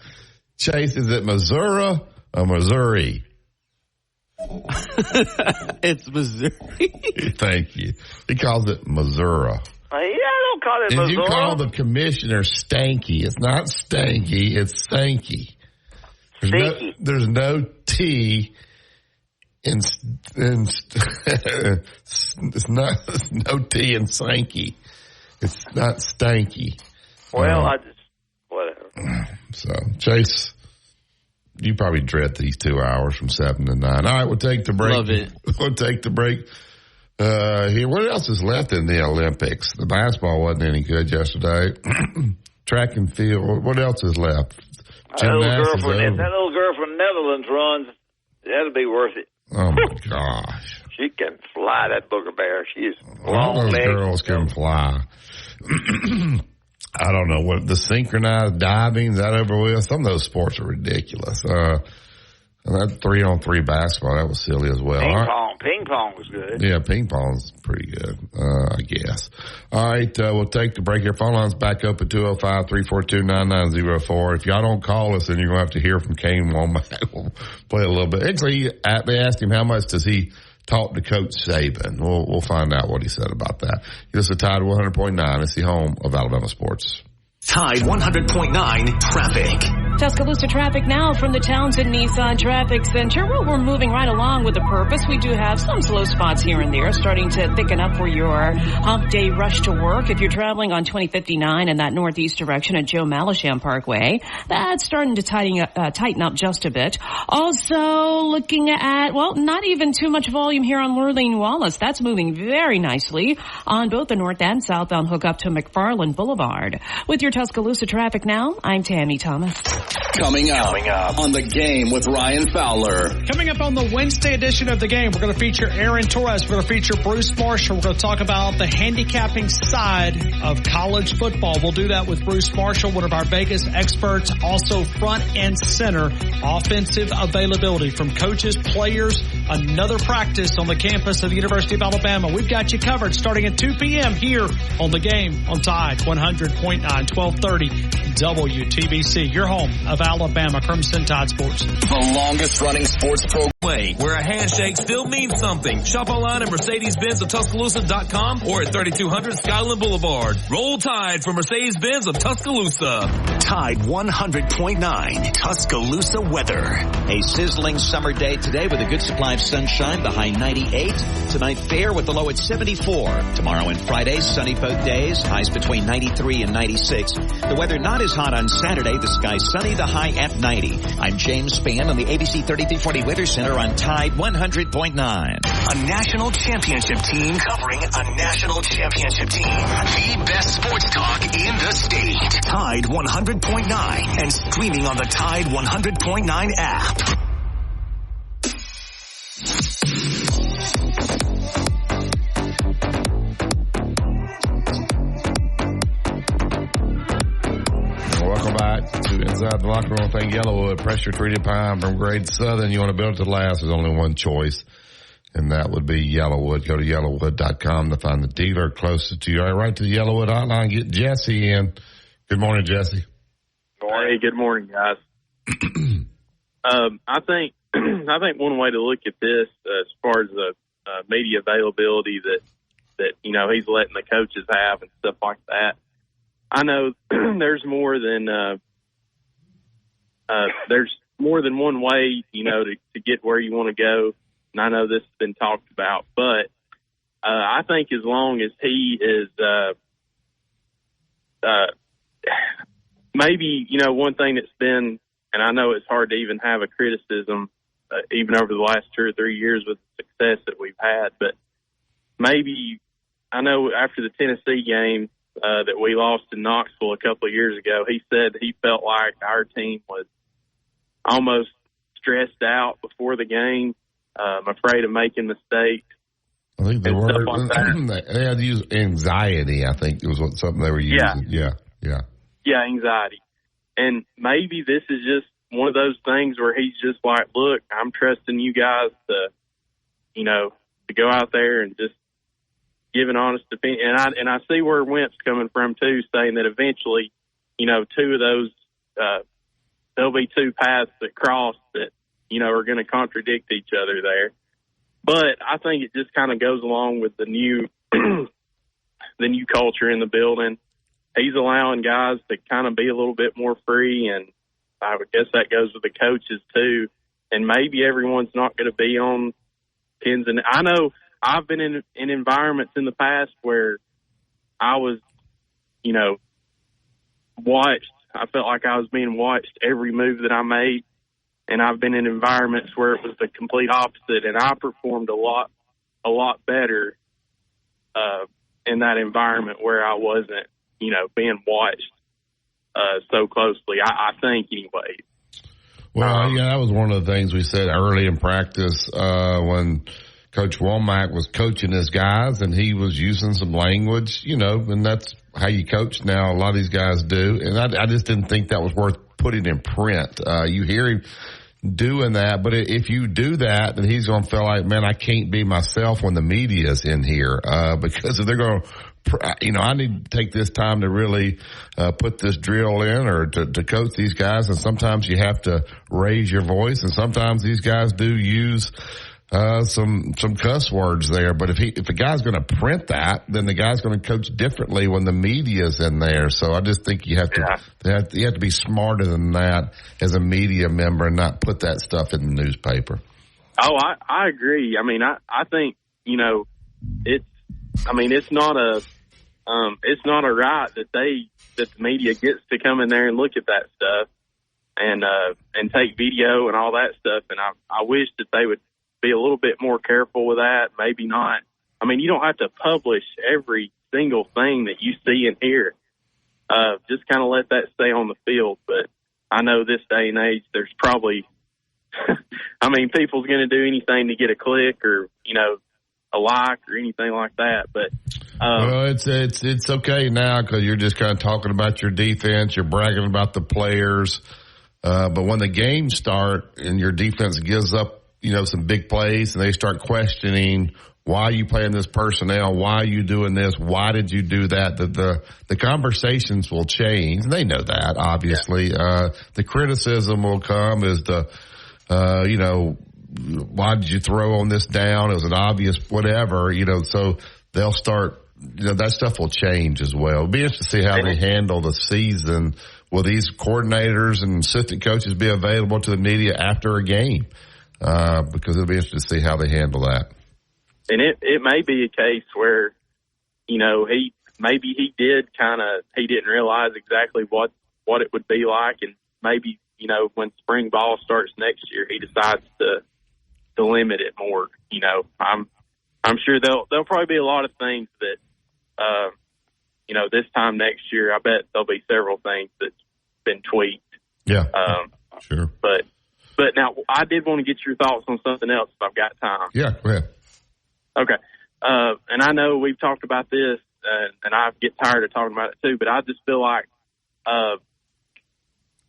Chase, is it Missouri or Missouri? It's Missouri. Thank you. He calls it Missouri. don't call it If Missouri. you call the commissioner stanky, it's not stanky, it's stanky. There's no T in it's no T in Sankey. It's not stanky. Well, whatever. So, Chase, you probably dread these 2 hours from 7 to 9. All right, we'll take the break. Love it. We'll take the break. Here, what else is left in the Olympics? The basketball wasn't any good yesterday. Track and field. What else is left? If that little girl from Netherlands runs, that'll be worth it. Oh my gosh! She can fly, that booger bear. She's all those legs. girls can fly. I don't know what the synchronized diving is that over with. Some of those sports are ridiculous. That 3-on-3 basketball, that was silly as well. Ping pong was good. Yeah, ping pong's pretty good, I guess. All right, we'll take the break here. Phone line's back up at 205-342-9904. If y'all don't call us, then you're going to have to hear from Kane Womack. We'll play a little bit. Actually, they asked him how much does he talk to Coach Saban. We'll find out what he said about that. This is Tide 100.9. It's the home of Alabama sports. Tide 100.9 traffic. Tuscaloosa traffic now from the Townsend Nissan Traffic Center. Well, we're moving right along with the purpose. We do have some slow spots here and there starting to thicken up for your hump day rush to work. If you're traveling on 2059 in that northeast direction at Joe Malisham Parkway, that's starting to tighten up just a bit. Also looking at, well, not even too much volume here on Lurleen Wallace. That's moving very nicely on both the north and southbound hookup to McFarland Boulevard. With your Tuscaloosa traffic now, I'm Tammy Thomas. Coming up on The Game with Ryan Fowler. Coming up on the Wednesday edition of The Game, we're going to feature Aaron Torres. We're going to feature Bruce Marshall. We're going to talk about the handicapping side of college football. We'll do that with Bruce Marshall, one of our Vegas experts. Also front and center offensive availability from coaches, players, another practice on the campus of the University of Alabama. We've got you covered starting at 2 p.m. here on The Game on Tide 100.9, 1230 WTBC. Your home of Alabama Crimson Tide Sports. The longest running sports program. Where a handshake still means something. Shop online at Mercedes-Benz of Tuscaloosa.com or at 3200 Skyland Boulevard. Roll Tide for Mercedes-Benz of Tuscaloosa. Tide 100.9 Tuscaloosa weather. A sizzling summer day today with a good supply of sunshine, the high 98. Tonight fair with the low at 74. Tomorrow and Friday, sunny both days, highs between 93 and 96. The weather not as hot on Saturday, the sky sunny, the high at 90. I'm James Spann on the ABC 3340 Weather Center on Tide 100.9. A national championship team covering a national championship team. The best sports talk in the state. Tide 100.9 and streaming on the Tide 100.9 app. Welcome back to Inside the Locker Room. Thank Yellowwood, pressure treated pine from Great Southern. You want to build it to last, there's only one choice, and that would be Yellowwood. Go to yellowwood.com to find the dealer closest to you. All right to the Yellowwood hotline. Get Jesse in. Good morning, Jesse. Hey, good morning, guys. I think one way to look at this as far as the media availability that he's letting the coaches have and stuff like that. I know there's more than one way, to get where you want to go. And I know this has been talked about, but I think as long as he is maybe, one thing that's been, and I know it's hard to even have a criticism even over the last 2 or 3 years with the success that we've had, but maybe I know after the Tennessee game, that we lost in Knoxville a couple of years ago, he said he felt like our team was almost stressed out before the game, afraid of making mistakes. I think the word, they had to use anxiety, I think it was something they were using. Yeah, anxiety. And maybe this is just one of those things where he's just like, look, I'm trusting you guys to go out there and just give an honest opinion. And I see where Wimp's coming from, too, saying that eventually, two of those, there'll be two paths that cross that, are going to contradict each other there. But I think it just kind of goes along with the new new culture in the building. He's allowing guys to kind of be a little bit more free, and I would guess that goes with the coaches too. And maybe everyone's not going to be on pins. And I know I've been in environments in the past where I was, you know, watched. I felt like I was being watched every move that I made. And I've been in environments where it was the complete opposite, and I performed a lot better in that environment where I wasn't, you know, being watched so closely. I think, anyway. Well, yeah, that was one of the things we said early in practice when Coach Womack was coaching his guys, and he was using some language, you know, and that's how you coach now. A lot of these guys do, and I just didn't think that was worth putting in print. You hear him doing that, but if you do that, then he's going to feel like, man, I can't be myself when the media's in here, because if they're going to, you know, I need to take this time to really put this drill in or to coach these guys. And sometimes you have to raise your voice, and sometimes these guys do use some cuss words there. But if a guy's going to print that, then the guy's going to coach differently when the media's in there. So I just think you have to be smarter than that as a media member and not put that stuff in the newspaper. Oh, I agree. I mean, I think, you know, it's not a right that the media gets to come in there and look at that stuff and take video and all that stuff. And I wish that they would be a little bit more careful with that. Maybe not. I mean, you don't have to publish every single thing that you see and hear. Just kind of let that stay on the field. But I know this day and age, there's probably, I mean, people's going to do anything to get a click or, you know, a like or anything like that. But well, it's okay now because you're just kind of talking about your defense. You're bragging about the players. But when the games start and your defense gives up, you know, some big plays and they start questioning why are you playing this personnel? Why are you doing this? Why did you do that? The conversations will change. They know that, obviously. Yeah. The criticism will come as you know, why did you throw on this down? It was an obvious whatever, you know, so they'll start, you know, that stuff will change as well. It'll be interesting to see how they handle the season. Will these coordinators and assistant coaches be available to the media after a game? Because it'll be interesting to see how they handle that. And it may be a case where, you know, he didn't realize exactly what it would be like. And maybe, you know, when spring ball starts next year, he decides to limit it more. You know, I'm sure there'll probably be a lot of things that, you know, this time next year, I bet there'll be several things that's been tweaked. Yeah. Sure. But now I did want to get your thoughts on something else if I've got time. Yeah, go ahead. Okay. And I know we've talked about this, and I get tired of talking about it too, but I just feel like,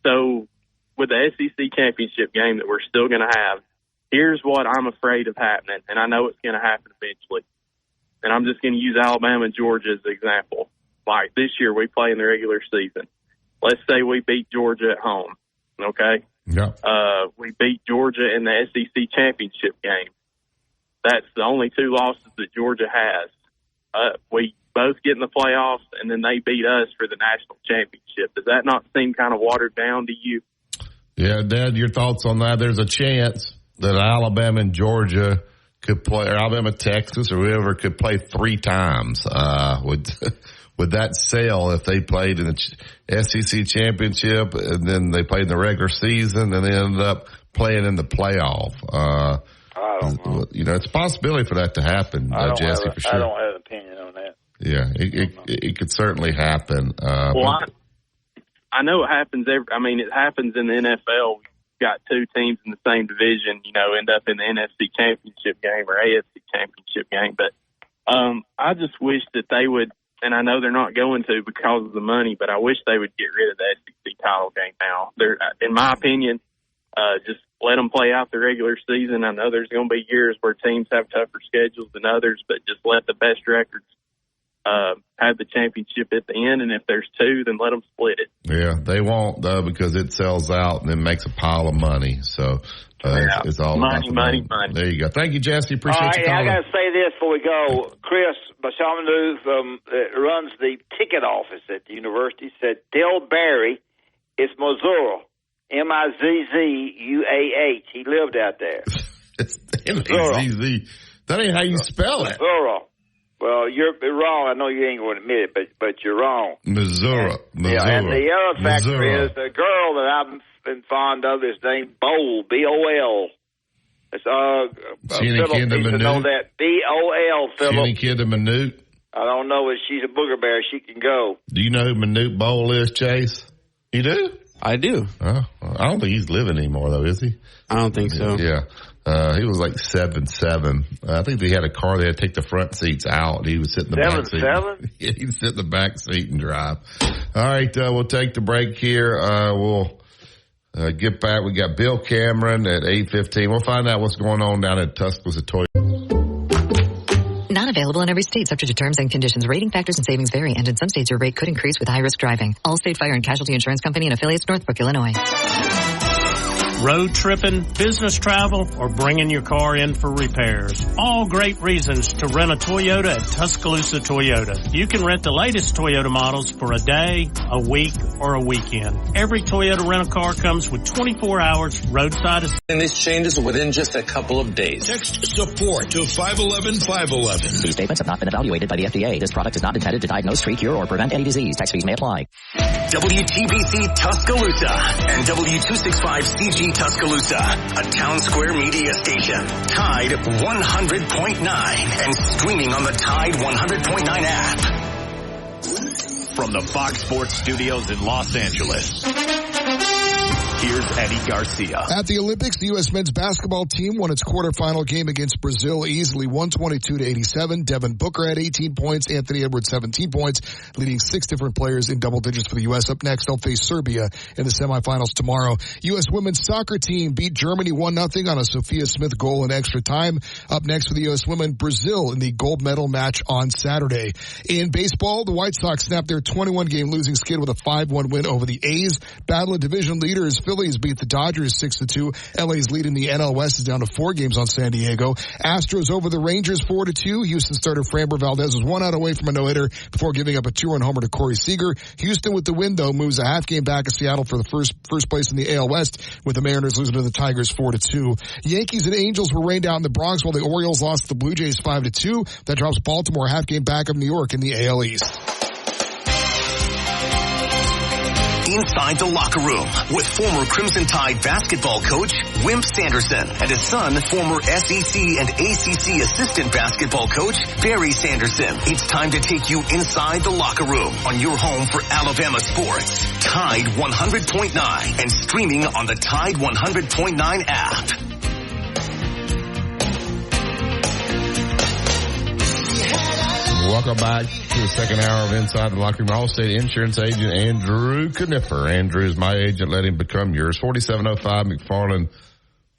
so with the SEC championship game that we're still going to have, here's what I'm afraid of happening, and I know it's going to happen eventually. And I'm just going to use Alabama and Georgia as an example. Like this year we play in the regular season. Let's say we beat Georgia at home, okay? Yeah. We beat Georgia in the SEC championship game. That's the only two losses that Georgia has. We both get in the playoffs, and then they beat us for the national championship. Does that not seem kind of watered down to you? Yeah, Dad, your thoughts on that? There's a chance that Alabama and Georgia could play, or Alabama, Texas, or whoever could play 3 times. Would that sell if they played in the SEC championship and then they played in the regular season and they ended up playing in the playoff? I don't know. You know, it's a possibility for that to happen, Jesse, for sure. I don't have an opinion on that. Yeah, it could certainly happen. Well, I know it happens. It happens in the NFL. We've got 2 teams in the same division, you know, end up in the NFC championship game or AFC championship game. But I just wish that they would, and I know they're not going to because of the money, but I wish they would get rid of the SEC title game now. In my opinion, just let them play out the regular season. I know there's going to be years where teams have tougher schedules than others, but just let the best records have the championship at the end, and if there's 2, then let them split it. Yeah, they won't, though, because it sells out and then makes a pile of money. So It's all money. There you go. Thank you, Jesse. Appreciate you calling. I got to say this before we go. Chris Bashamanu runs the ticket office at the university, said Del Barry is Missouri. Mizzouah. He lived out there. It's M-A-Z-Z. That ain't how you spell it. Missouri. Well, you're wrong. I know you ain't going to admit it, but you're wrong. Missouri. Yeah, and the other factor is the girl that I've been fond of is named Bowl, B-O-L. It's Philip needs to know that. B-O-L, Philip. Any kid of Minute? I don't know if she's a booger bear. She can go. Do you know who Minute Bowl is, Chase? You do? I do. I don't think he's living anymore, though, is he? I don't think so. Yeah. He was like 7'7". I think they had a car. They had to take the front seats out. He would sit in the back seat. 7'7"? Yeah, he'd sit in the back seat and drive. All right, we'll take the break here. We'll get back. We got Bill Cameron at 8:15. We'll find out what's going on down at Tuscaloosa Toyota. Not available in every state, subject to terms and conditions. Rating factors and savings vary, and in some states your rate could increase with high-risk driving. Allstate Fire and Casualty Insurance Company and affiliates, Northbrook, Illinois. Road tripping, business travel, or bringing your car in for repairs. All great reasons to rent a Toyota at Tuscaloosa Toyota. You can rent the latest Toyota models for a day, a week, or a weekend. Every Toyota rental car comes with 24 hours roadside assistance. And these changes within just a couple of days. Text support to 511-511. These statements have not been evaluated by the FDA. This product is not intended to diagnose, treat, cure, or prevent any disease. Tax fees may apply. WTBC Tuscaloosa and W265CG Tuscaloosa, a Town Square media station. Tide 100.9 and streaming on the Tide 100.9 app. From the Fox Sports Studios in Los Angeles, here's Eddie Garcia. At the Olympics, the U.S. men's basketball team won its quarterfinal game against Brazil easily, 122-87. Devin Booker had 18 points, Anthony Edwards 17 points, leading 6 different players in double digits for the U.S. Up next, they'll face Serbia in the semifinals tomorrow. U.S. women's soccer team beat Germany 1-0 on a Sophia Smith goal in extra time. Up next for the U.S. women, Brazil in the gold medal match on Saturday. In baseball, the White Sox snapped their 21-game losing skid with a 5-1 win over the A's. Battle of division leaders, Phillies beat the Dodgers 6-2. LA's lead in the NL West is down to 4 games on San Diego. Astros over the Rangers 4-2. Houston starter Framber Valdez was 1 out away from a no-hitter before giving up a 2-run homer to Corey Seager. Houston with the win, though, moves a half game back of Seattle for the first place in the AL West, with the Mariners losing to the Tigers 4-2. Yankees and Angels were rained out in the Bronx while the Orioles lost to the Blue Jays 5-2. That drops Baltimore a half game back of New York in the AL East. Inside the locker room with former Crimson Tide basketball coach Wimp Sanderson and his son, former SEC and ACC assistant basketball coach Barry Sanderson. It's time to take you inside the locker room on your home for Alabama sports. Tide 100.9 and streaming on the Tide 100.9 app. Welcome back to the second hour of Inside the Locker Room. Allstate Insurance Agent Andrew Kniffer. Andrew is my agent. Let him become yours. 4705 McFarland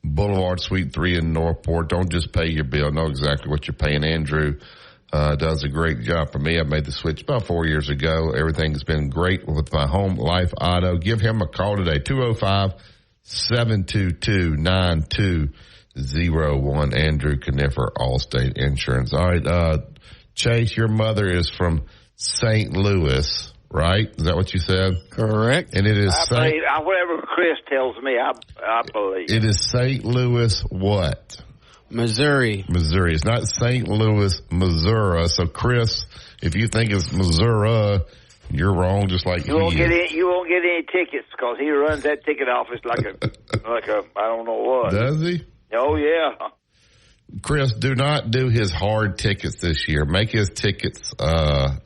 Boulevard, Suite 3 in Northport. Don't just pay your bill. Know exactly what you're paying. Andrew does a great job for me. I made the switch about 4 years ago. Everything's been great with my home life auto. Give him a call today. 205-722-9201. Andrew Kniffer, Allstate Insurance. All right, Chase, your mother is from St. Louis, right? Is that what you said? Correct. And it is whatever Chris tells me, I believe. It is St. Louis what? Missouri. It's not St. Louis, Missouri. So, Chris, if you think it's Missouri, you're wrong, just like you won't get any tickets because he runs that ticket office like a I don't know what. Does he? Oh yeah. Chris, do not do his hard tickets this year. Make his tickets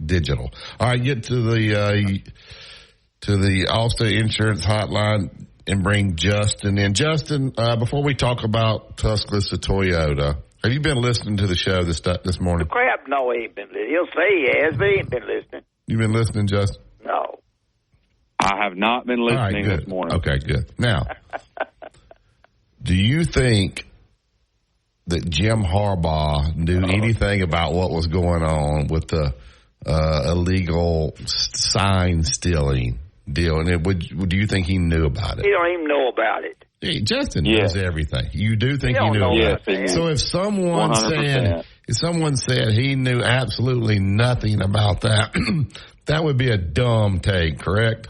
digital. All right, get to the Allstate Insurance Hotline and bring Justin in. Justin, before we talk about Tuscaloosa Toyota, have you been listening to the show this morning? Crap, no, he ain't been listening. He'll say he has, but he ain't been listening. You been listening, Justin? No. I have not been listening this morning. Okay, good. Now, do you think that Jim Harbaugh knew anything about what was going on with the illegal sign stealing deal? And do you think he knew about it? He don't even know about it. Hey, Justin knows everything. You do think he knew everything. So if someone 100%. said he knew absolutely nothing about that, that would be a dumb take, correct?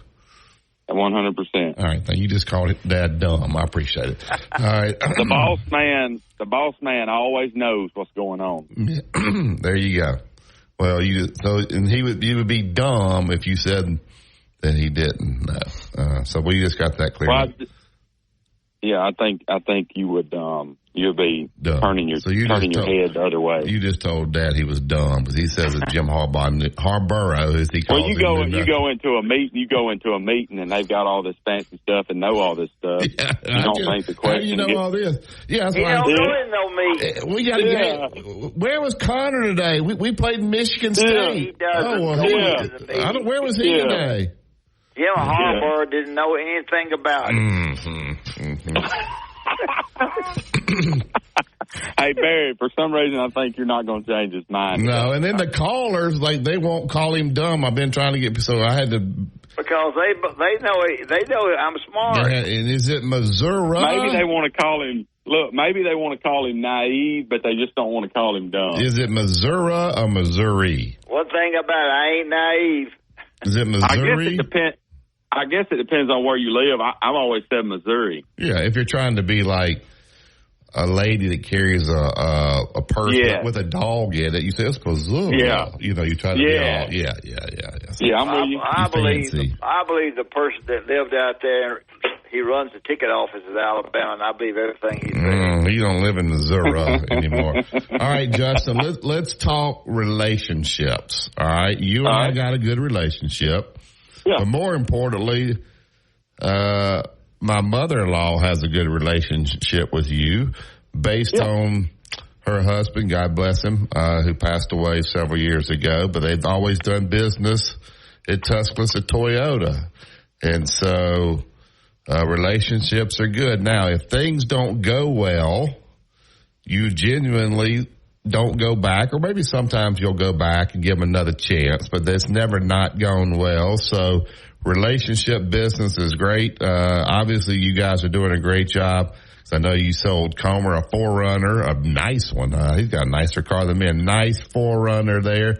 100%. All right, you just called it that dumb. I appreciate it. All right, the boss man always knows what's going on. There you go. Well, you would be dumb if you said that he didn't know. So we just got that clear. Well, I think you would you'll be dumb. turning your head the other way. You just told Dad he was dumb because he says that Jim Harborough, as he calls you go into a meeting and they've got all this fancy stuff and know all this stuff. Yeah, you don't think the question? How do you know all this? Yeah, that's why we got to get. Where was Connor today? We played Michigan State. He doesn't. Where was he today? Jim Harbaugh didn't know anything about it. Hey, Barry, for some reason I think you're not going to change his mind. No, and then the callers, they won't call him dumb. I've been trying to get, so I had to. Because they know I'm smart. Yeah, and is it Missouri? Maybe they want to call him. Look, maybe they want to call him naive, but they just don't want to call him dumb. Is it Missouri or Missouri? One thing about it, I ain't naive. Is it Missouri? I guess it depends on where you live. I've always said Missouri. Yeah, if you're trying to be like a lady that carries a purse with a dog in it, you say it's Missouri. Yeah, you try to be all yeah. I believe the person that lived out there, he runs the ticket office in Alabama, and I believe everything he says. You don't live in Missouri anymore. All right, Justin, let's talk relationships. All right, you and I got a good relationship. Yeah. But more importantly, my mother-in-law has a good relationship with you based on her husband, God bless him, who passed away several years ago. But they've always done business at Tuscaloosa Toyota. And so relationships are good. Now, if things don't go well, you genuinely don't go back, or maybe sometimes you'll go back and give them another chance, but that's never not gone well. So relationship business is great. Obviously you guys are doing a great job. I know you sold Comer a 4Runner, a nice one. He's got a nicer car than me, a nice 4Runner there.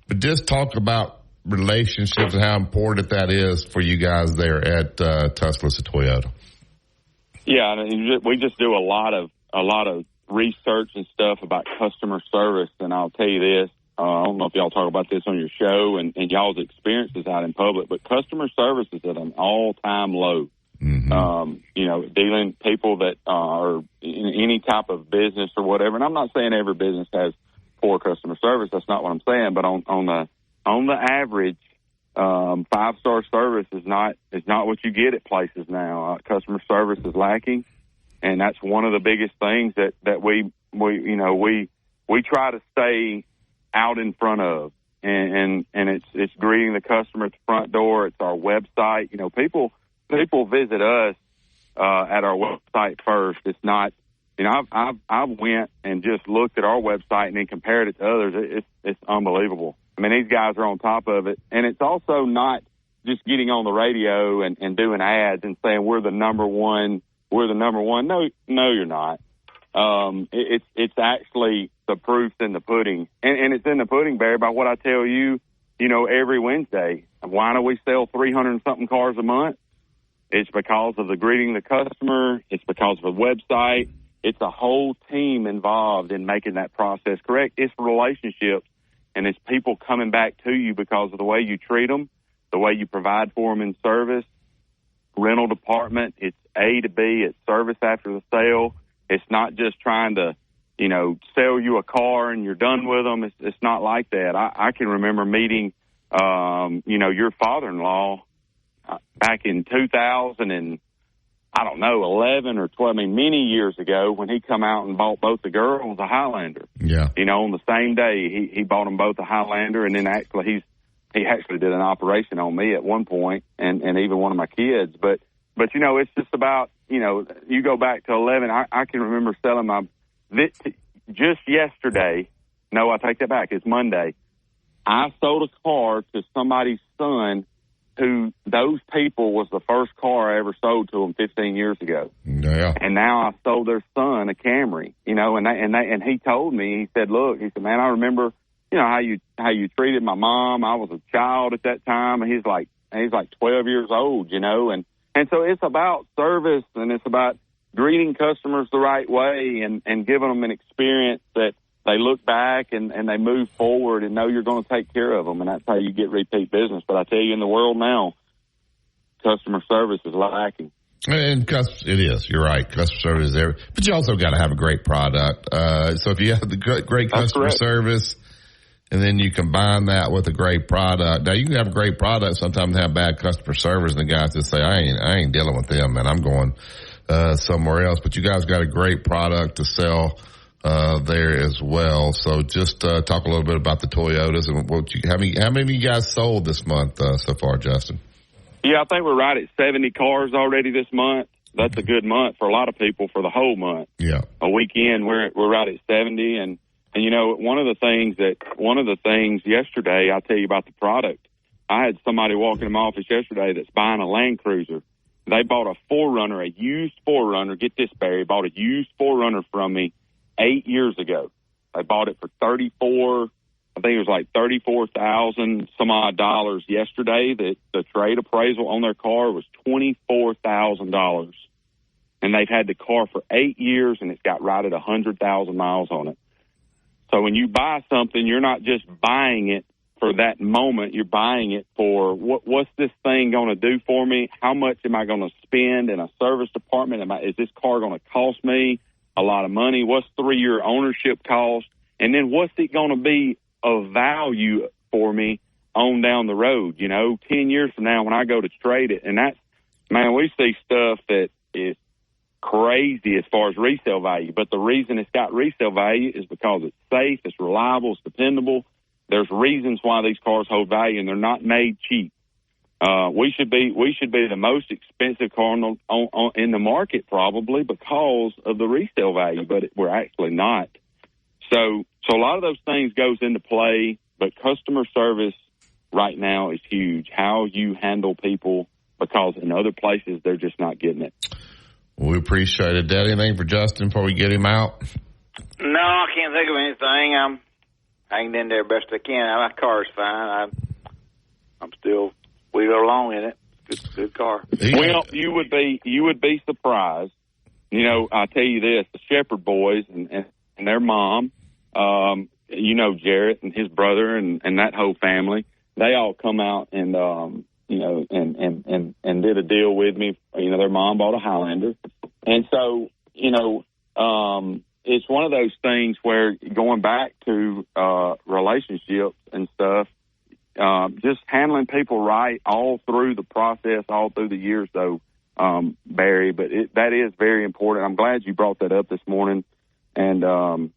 But just talk about relationships and how important that is for you guys there at Tuscaloosa Toyota. Yeah, we just do a lot of research and stuff about customer service, and I'll tell you this, I don't know if y'all talk about this on your show and y'all's experiences out in public, but customer service is at an all-time low. Mm-hmm. Dealing people that are in any type of business or whatever, and I'm not saying every business has poor customer service, that's not what I'm saying, but on the average, 5-star service is not what you get at places now. Customer service is lacking. And that's one of the biggest things that we try to stay out in front of, and it's greeting the customer at the front door. It's our website. People visit us at our website first. It's not, I went and just looked at our website and then compared it to others. It's unbelievable. I mean, these guys are on top of it, and it's also not just getting on the radio and doing ads and saying we're the number one. We're the number one. No, you're not. It's actually the proof's in the pudding. And it's in the pudding, Barry, by what I tell you, every Wednesday. Why do we sell 300 and something cars a month? It's because of the greeting the customer. It's because of the website. It's a whole team involved in making that process correct. It's relationships, and it's people coming back to you because of the way you treat them, the way you provide for them in service. Rental department, it's A to B, it's service after the sale. It's not just trying to, sell you a car and you're done with them. It's not like that. I can remember meeting, your father-in-law back in 2000 and, 11 or 12, many years ago when he come out and bought both the girls a Highlander. Yeah. On the same day, he bought them both a Highlander, and then he actually did an operation on me at one point and even one of my kids. But it's just about, you go back to 11. I can remember selling just yesterday. No, I take that back. It's Monday. I sold a car to somebody's son who those people was the first car I ever sold to them 15 years ago. Yeah. And now I sold their son a Camry, and he told me, he said, look, he said, man, I remember, how you treated my mom. I was a child at that time. And he's like 12 years old, and so it's about service, and it's about greeting customers the right way and giving them an experience that they look back and they move forward and know you're going to take care of them, and that's how you get repeat business. But I tell you, in the world now, customer service is lacking. And it is. You're right. Customer service is there. But you also got to have a great product. So if you have the great customer service, and then you combine that with a great product. Now, you can have a great product, sometimes have bad customer service, and the guys just say, I ain't dealing with them, man. I'm going somewhere else. But you guys got a great product to sell there as well. So just talk a little bit about the Toyotas and how many of you guys sold this month so far, Justin? Yeah, I think we're right at 70 cars already this month. That's a good month for a lot of people for the whole month. Yeah. A weekend, we're right at 70. And one of the things yesterday, I'll tell you about the product. I had somebody walk in my office yesterday that's buying a Land Cruiser. They bought a 4Runner, a used 4Runner. Get this, Barry, bought a used 4Runner from me 8 years ago. They bought it for $34,000 some odd dollars yesterday. The trade appraisal on their car was $24,000. And they've had the car for 8 years, and it's got right at 100,000 miles on it. So when you buy something, you're not just buying it for that moment. You're buying it for what's this thing going to do for me? How much am I going to spend in a service department? Is this car going to cost me a lot of money? What's 3-year ownership cost? And then what's it going to be of value for me on down the road? 10 years from now when I go to trade it. And that's, man, we see stuff that is crazy as far as resale value. But the reason it's got resale value is because it's safe, it's reliable, it's dependable. There's reasons why these cars hold value, and they're not made cheap. We should be the most expensive car in the market probably because of the resale value, but we're actually not. So a lot of those things goes into play, but customer service right now is huge. How you handle people, because in other places they're just not getting it. We appreciate it. Dad, anything for Justin before we get him out? No, I can't think of anything. I'm hanging in there best I can. My car's fine. I'm still wheeling along in it. Good car. Well, you would be surprised. I'll tell you this: the Shepherd boys and their mom, Jarrett and his brother and that whole family, they all come out and and did a deal with me. Their mom bought a Highlander. And so, it's one of those things where going back to relationships and stuff, just handling people right all through the process, all through the years, though, Barry. But that is very important. I'm glad you brought that up this morning. And I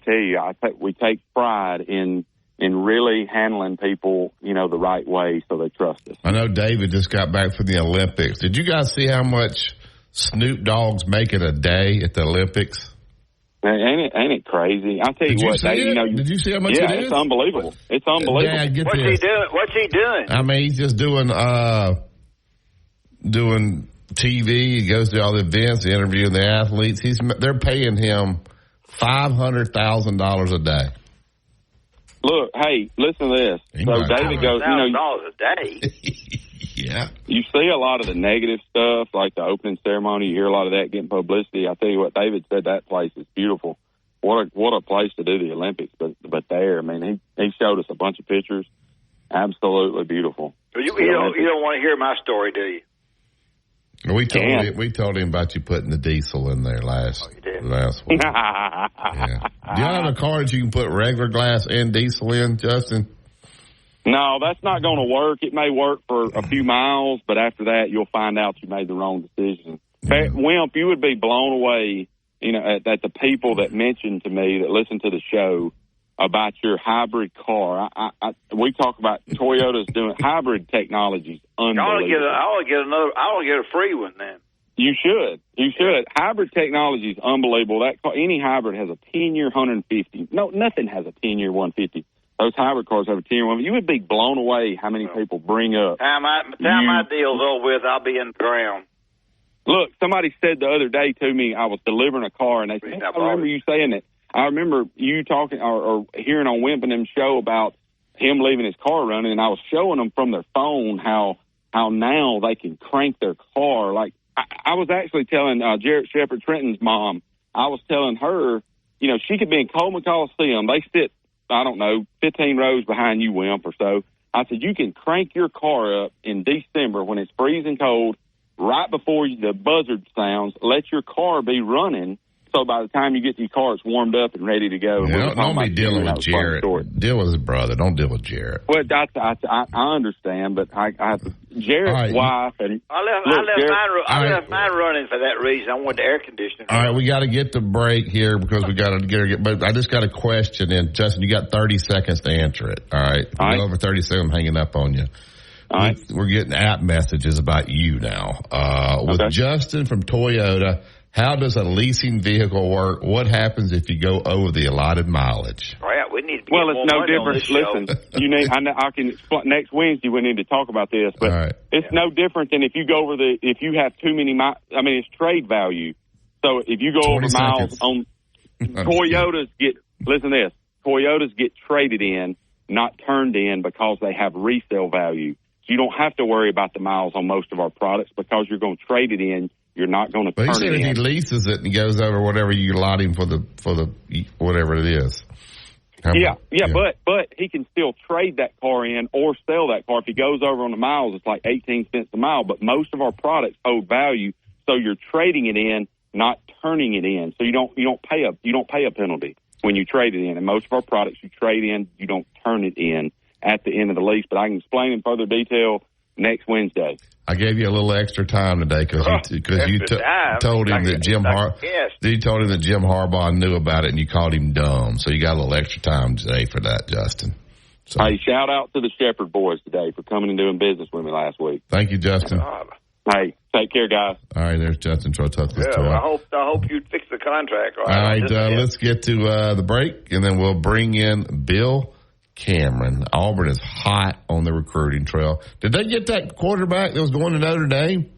tell you, we take pride in really handling people, the right way so they trust us. I know David just got back from the Olympics. Did you guys see how much Snoop Dogg's making a day at the Olympics? Ain't it crazy? I'll tell you what, Dave, did you see how much it is? Yeah, it's unbelievable. It's unbelievable. Dad, What's he doing? I mean, he's just doing TV. He goes to all the events, interviewing the athletes. They're paying him $500,000 a day. Look, hey, listen to this. So David goes, $500,000 a day. Yeah. You see a lot of the negative stuff, like the opening ceremony. You hear a lot of that getting publicity. I tell you what, David said that place is beautiful. What a place to do the Olympics. But there, I mean, he showed us a bunch of pictures. Absolutely beautiful. You don't want to hear my story, do you? We told him about you putting the diesel in there last one. Yeah. Do you have a car that you can put regular glass and diesel in, Justin? No, that's not going to work. It may work for a few miles, but after that, you'll find out you made the wrong decision. Yeah. Wimp, you would be blown away, at the people that mentioned to me that listen to the show about your hybrid car. We talk about Toyota's doing hybrid technologies. Unbelievable. I want to get a free one then. You should. Hybrid technology is unbelievable. Any hybrid has a 10-year 150. No, nothing has a 10-year 150. those hybrid cars have a 10-year warranty. You would be blown away how many people bring up. Time my deal's over with, I'll be in the ground. Look, somebody said the other day to me, I was delivering a car, and they said, I remember you saying that. I remember you talking or hearing on Wimp and them show about him leaving his car running, and I was showing them from their phone how now they can crank their car. Like, I was actually telling Jarrett Shepard, Trenton's mom, I was telling her, you know, she could be in Coleman Coliseum. They sit, I don't know, 15 rows behind you, Wimp, or so. I said, you can crank your car up in December when it's freezing cold, right before the buzzard sounds, let your car be running, so by the time you get to your car, it's warmed up and ready to go. Yeah, don't be dealing with Jarrett. Deal with his brother. Don't deal with Jarrett. Well, I understand, but I have Jarrett's wife. And I left mine running for that reason. I wanted the air conditioning. All right, we got to get the break here because we got to get. But I just got a question, and Justin, you got 30 seconds to answer it. All right, if you go over 30 seconds, I'm hanging up on you. All right. We're getting app messages about you now. With Justin from Toyota, how does a leasing vehicle work? What happens if you go over the allotted mileage? Right, we need to well, it's no different. Listen, you need. I can explain, next Wednesday we need to talk about this, but it's no different than if you go over if you have too many miles. I mean, it's trade value. So if you go over miles on Toyotas listen to this. Toyotas get traded in, not turned in, because they have resale value. So you don't have to worry about the miles on most of our products because you're going to trade it in. You're not going to turn it in. If he leases it and goes over whatever you allot him for the whatever it is. But he can still trade that car in or sell that car. If he goes over on the miles, it's like 18 cents a mile. But most of our products hold value, so you're trading it in, not turning it in. So you don't pay a penalty when you trade it in. And most of our products you trade in, you don't turn it in at the end of the lease. But I can explain in further detail next Wednesday. I gave you a little extra time today because you told him that Jim Harbaugh knew about it and you called him dumb. So you got a little extra time today for that, Justin. So. Hey, shout out to the Shepherd boys today for coming and doing business with me last week. Thank you, Justin. Hey, take care, guys. All right, there's Justin Trotuck's toy. I hope you fix the contract. All right, let's get to the break, and then we'll bring in Bill Cameron. Auburn is hot on the recruiting trail. Did they get that quarterback that was going to Notre Dame?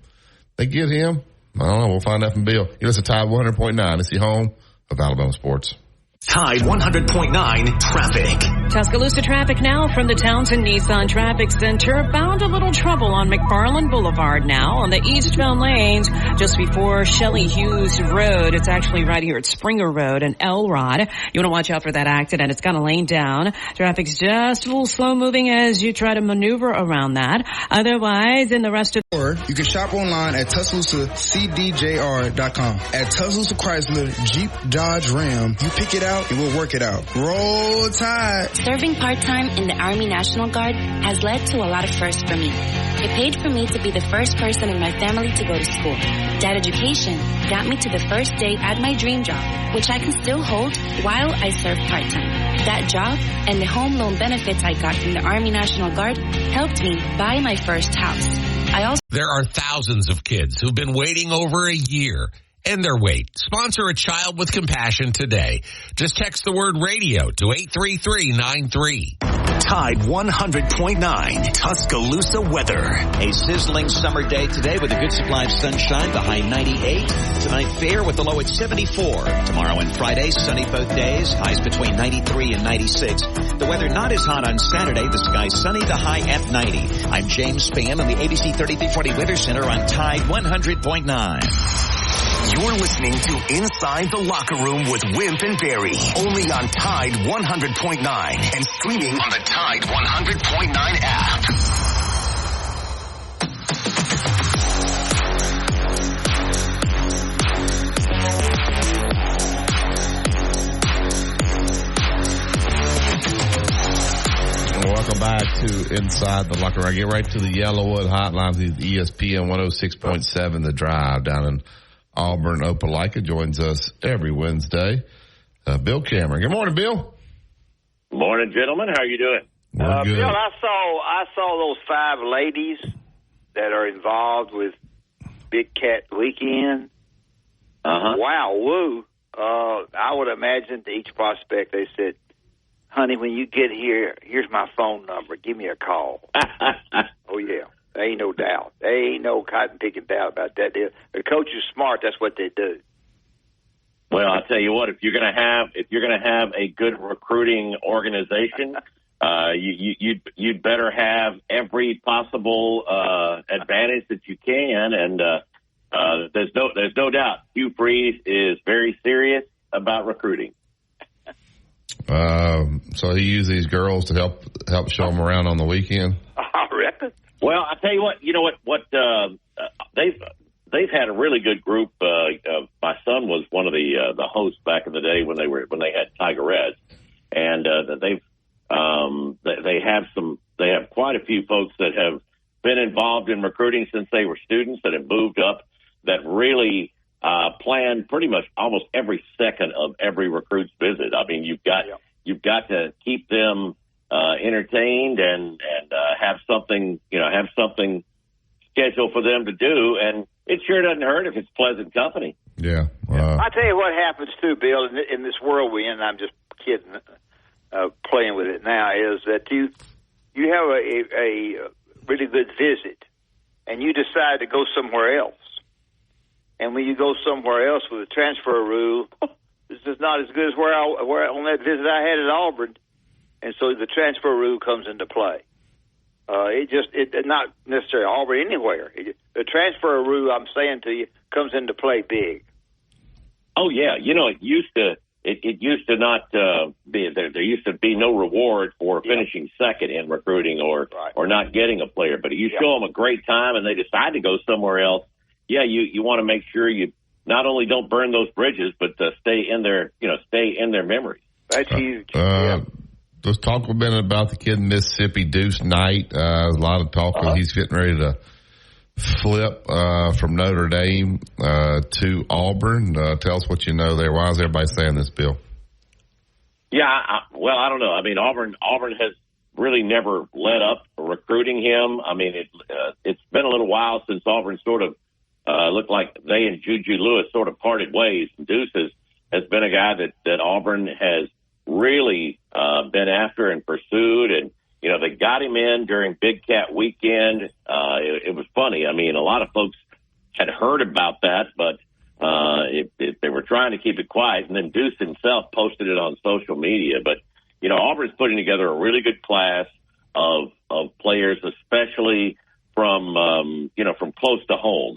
They get him? I don't know. We'll find out from Bill. You listen to Tide 100.9. It's the home of Alabama sports. Tide 100.9 traffic. Tuscaloosa traffic now from the Townsend Nissan Traffic Center. Found a little trouble on McFarland Boulevard now on the eastbound lanes just before Shelley Hughes Road. It's actually right here at Springer Road and Elrod. You want to watch out for that accident. It's got a lane down. Traffic's just a little slow moving as you try to maneuver around that. Otherwise, in the rest of you can shop online at TuscaloosaCDJR.com. At Tuscaloosa Chrysler Jeep Dodge Ram, you pick it out and we'll work it out. Roll Tide. Serving part-time in the Army National Guard has led to a lot of firsts for me. It paid for me to be the first person in my family to go to school. That education got me to the first day at my dream job, which I can still hold while I serve part-time. That job and the home loan benefits I got from the Army National Guard helped me buy my first house. There are thousands of kids who've been waiting over a year. End their wait. Sponsor a child with compassion today. Just text the word radio to 83393. Tide 100.9 Tuscaloosa weather. A sizzling summer day today with a good supply of sunshine, the high 98. Tonight fair with the low at 74. Tomorrow and Friday, sunny both days, highs between 93 and 96. The weather not as hot on Saturday, the sky sunny, the high at 90. I'm James Spann on the ABC 3340 Weather Center on Tide 100.9. You're listening to Inside the Locker Room with Wimp and Barry, only on Tide 100.9 and streaming on the Tide 100.9 app. Welcome back to Inside the Locker Room. I get right to the Yellowwood Hotline. ESPN 106.7 The Drive down in Auburn. Opelika joins us every Wednesday. Bill Cameron. Good morning, Bill. Good morning, gentlemen. How are you doing? Good. Bill, I saw those 5 ladies that are involved with Big Cat Weekend. Wow, woo. I would imagine to each prospect they said, honey, when you get here, here's my phone number. Give me a call. Oh, yeah. There ain't no doubt. There ain't no cotton-picking doubt about that. The coach is smart. That's what they do. Well, I'll tell you what. If you're going to have a good recruiting organization, you'd better have every possible advantage that you can. And there's no doubt Hugh Freeze is very serious about recruiting. So he used these girls to help show them around on the weekend. I reckon. Well, I tell you what. You know what they've had a really good group. My son was one of the hosts back in the day when they had Tigerettes, and they have quite a few folks that have been involved in recruiting since they were students that have moved up that really plan pretty much almost every second of every recruit's visit. I mean, you've got to keep them entertained and have something scheduled for them to do, and it sure doesn't hurt if it's pleasant company. Yeah. I tell you what happens too, Bill, in this world we're in. I'm just kidding, playing with it now. Is that you have a really good visit, and you decide to go somewhere else. And when you go somewhere else with a transfer rule, this is not as good as where on that visit I had at Auburn. And so the transfer rule comes into play. It not necessarily Auburn, anywhere. The transfer rule, I'm saying to you, comes into play big. Oh yeah, it used to not be there used to be no reward for finishing second in recruiting or not getting a player. But if you show them a great time and they decide to go somewhere else, yeah, you want to make sure you not only don't burn those bridges, but stay in their memories. That's huge. Let's talk a minute about the kid in Mississippi, Deuce Knight. A lot of talk that he's getting ready to flip from Notre Dame to Auburn. Tell us what you know there. Why is everybody saying this, Bill? Yeah, I don't know. I mean, Auburn has really never let up recruiting him. I mean, it's been a little while since Auburn sort of looked like they and Juju Lewis sort of parted ways. Deuce has been a guy that Auburn has really been after and pursued, and they got him in during Big Cat weekend. It was funny. I mean, a lot of folks had heard about that, but they were trying to keep it quiet. And then Deuce himself posted it on social media. But Auburn's putting together a really good class of players, especially from close to home,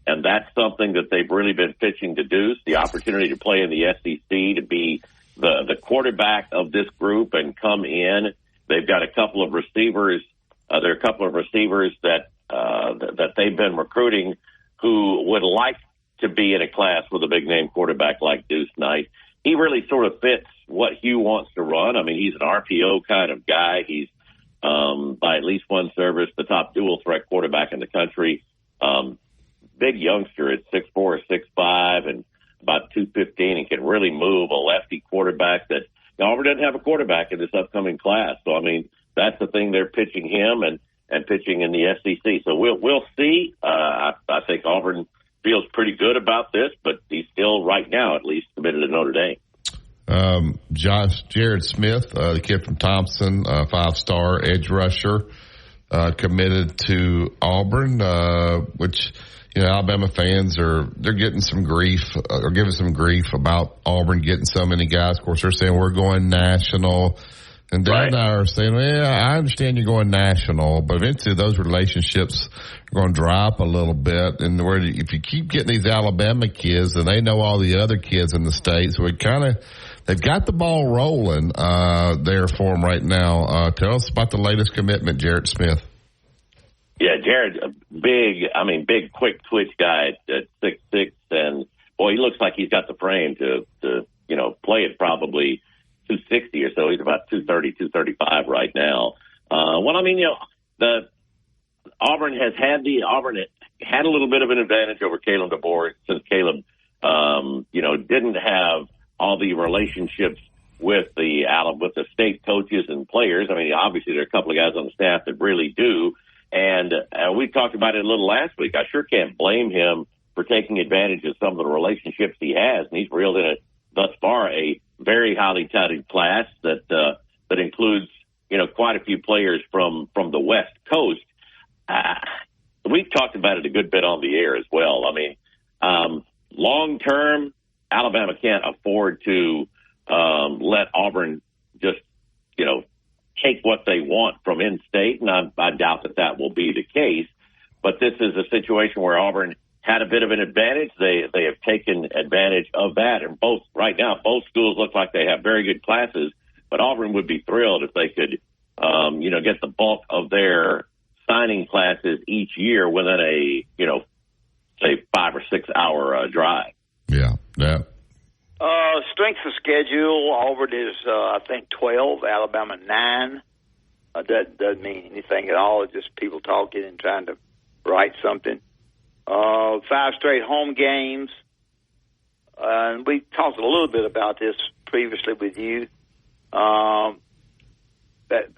and that's something that they've really been pitching to Deuce, the opportunity to play in the SEC, to be the quarterback of this group and come in. They've got a couple of receivers. There are a couple of receivers that they've been recruiting who would like to be in a class with a big name quarterback like Deuce Knight. He really sort of fits what Hugh wants to run. I mean, he's an RPO kind of guy. He's by at least one service the top dual threat quarterback in the country. Big youngster at 6'4", 6'5", and about 215, and can really move. A lefty quarterback that Auburn doesn't have a quarterback in this upcoming class. So, I mean, that's the thing. They're pitching him and pitching in the SEC. So we'll see. I think Auburn feels pretty good about this, but he's still, right now at least, committed to Notre Dame. Jared Smith, the kid from Thompson, 5-star edge rusher, committed to Auburn, which Alabama fans they're getting some grief or giving some grief about Auburn getting so many guys. Of course, they're saying we're going national. And Dad and I are saying, well, I understand you're going national, but eventually those relationships are going to dry up a little bit. And if you keep getting these Alabama kids, then they know all the other kids in the state. So they've got the ball rolling there for them right now. Tell us about the latest commitment, Jared Smith. Yeah, Jared's a big, quick twitch guy at 6'6", and boy, he looks like he's got the frame to play it probably 260 or so. He's about 230, 235 right now. The Auburn had a little bit of an advantage over Caleb DeBoer since Caleb, didn't have all the relationships with the state coaches and players. I mean, obviously there are a couple of guys on the staff that really do. And we talked about it a little last week. I sure can't blame him for taking advantage of some of the relationships he has. And he's reeled in thus far a very highly touted class that that includes, quite a few players from the West Coast. We've talked about it a good bit on the air as well. I mean, long term, Alabama can't afford to let Auburn just, take what they want from in-state, and I doubt that will be the case. But this is a situation where Auburn had a bit of an advantage. They have taken advantage of that, and right now both schools look like they have very good classes. But Auburn would be thrilled if they could, get the bulk of their signing classes each year within a, say 5 or 6 hour drive. Yeah. Strength of schedule, Auburn is, I think, 12, Alabama 9. That doesn't mean anything at all. It's just people talking and trying to write something. 5 straight home games. And we talked a little bit about this previously with you. That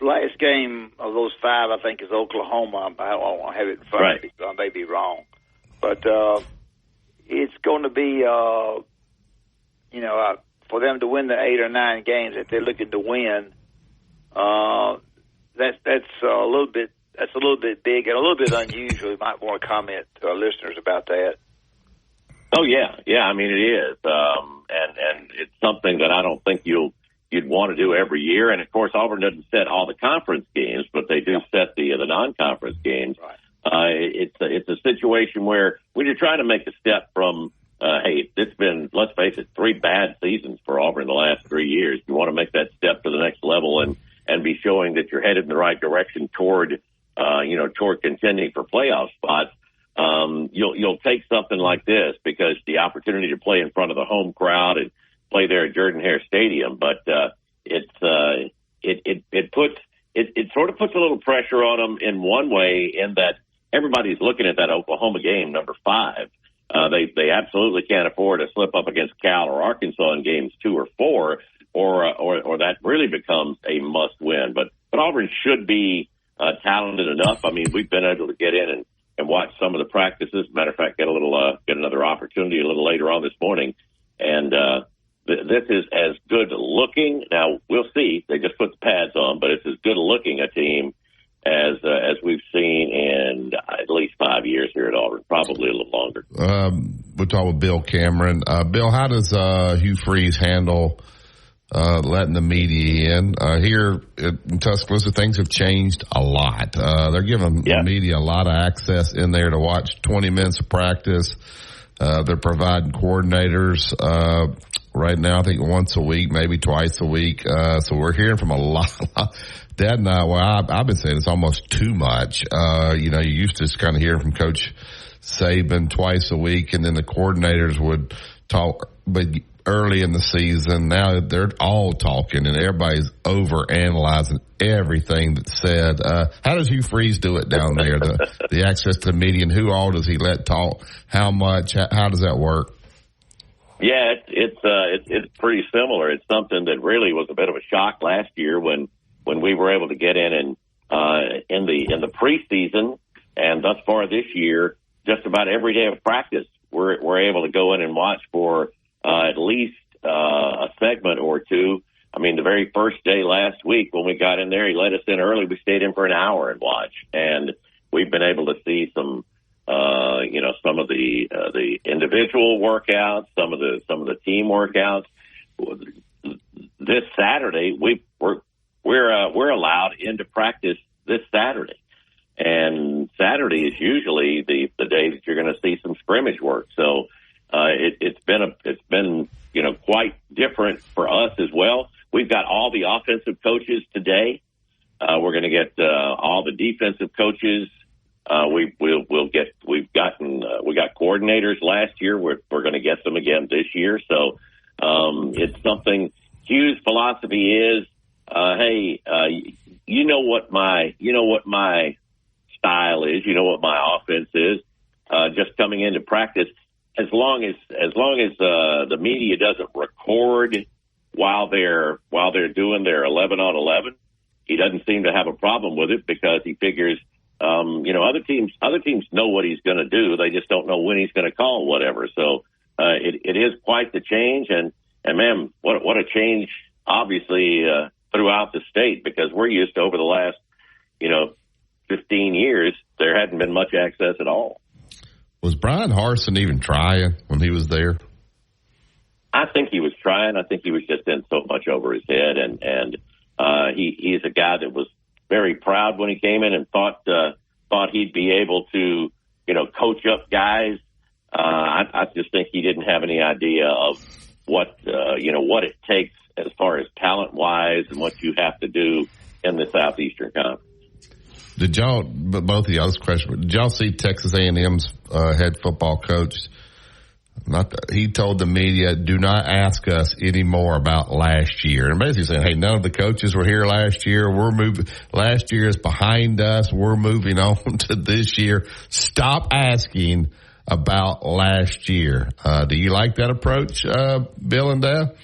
last game of those 5, I think, is Oklahoma. I don't have it in front of me, so I may be wrong. But it's going to be, for them to win the 8 or 9 games that they're looking to win. That's a little bit big and a little bit unusual. You might want to comment to our listeners about that. Oh yeah. I mean, it is, and it's something that I don't think you'd want to do every year. And of course, Auburn doesn't set all the conference games, but they do set the non-conference games. Right. It's a situation where when you're trying to make a step from, it's been, let's face it, 3 bad seasons for Auburn the last 3 years. You want to make that step to the next level and be showing that you're headed in the right direction toward contending for playoff spots. You'll take something like this because the opportunity to play in front of the home crowd and play there at Jordan-Hare Stadium, but it sort of puts a little pressure on them in one way, in that everybody's looking at that Oklahoma game, number 5. They absolutely can't afford to slip up against Cal or Arkansas in games 2 or 4, or that really becomes a must win. But Auburn should be talented enough. I mean, we've been able to get in and watch some of the practices. Matter of fact, get another opportunity a little later on this morning, and this is as good looking. Now we'll see. They just put the pads on, but it's as good looking a team as we've seen in at least 5 years here at Auburn, probably a little longer. We'll talk with Bill Cameron. Bill, how does Hugh Freeze handle letting the media in? Here in Tuscaloosa, things have changed a lot. They're giving the media a lot of access in there to watch 20 minutes of practice. They're providing coordinators right now, I think once a week, maybe twice a week. So we're hearing from a lot. Dad and I've been saying it's almost too much. You used to just kind of hear from Coach Saban twice a week, and then the coordinators would talk, but early in the season, now they're all talking and everybody's over analyzing everything that's said. How does Hugh Freeze do it down there? The access to the media, and who all does he let talk? How much? How does that work? Yeah, it's pretty similar. It's something that really was a bit of a shock last year when we were able to get in and in the preseason, and thus far this year, just about every day of practice, we're able to go in and watch for at least a segment or two. I mean, the very first day last week when we got in there, he let us in early. We stayed in for an hour and watched, and we've been able to see some of the individual workouts, some of the team workouts. This Saturday, we're allowed into practice this Saturday, and Saturday is usually the day that you're going to see some scrimmage work. So it's been quite different for us as well. We've got all the offensive coaches today. We're going to get all the defensive coaches. We got coordinators last year. We're going to get them again this year. So it's something. Hugh's philosophy is, you know what my style is. You know what my offense is. Just coming into practice, as long as the media doesn't record while they're doing their 11 on 11, he doesn't seem to have a problem with it, because he figures, other teams know what he's going to do. They just don't know when he's going to call whatever. So it is quite the change, and man, what a change obviously throughout the state, because we're used to over the last, 15 years, there hadn't been much access at all. Was Brian Harsin even trying when he was there? I think he was trying. I think he was just in so much over his head, and he's a guy that was very proud when he came in and thought he'd be able to, coach up guys. I just think he didn't have any idea of what it takes as far as talent wise and what you have to do in the Southeastern Conference. Did y'all, both of y'all, this question, did y'all see Texas A&M's head football coach? He told the media, do not ask us any more about last year. And basically saying, hey, none of the coaches were here last year. Last year is behind us. We're moving on to this year. Stop asking about last year. Do you like that approach, Bill and Dad?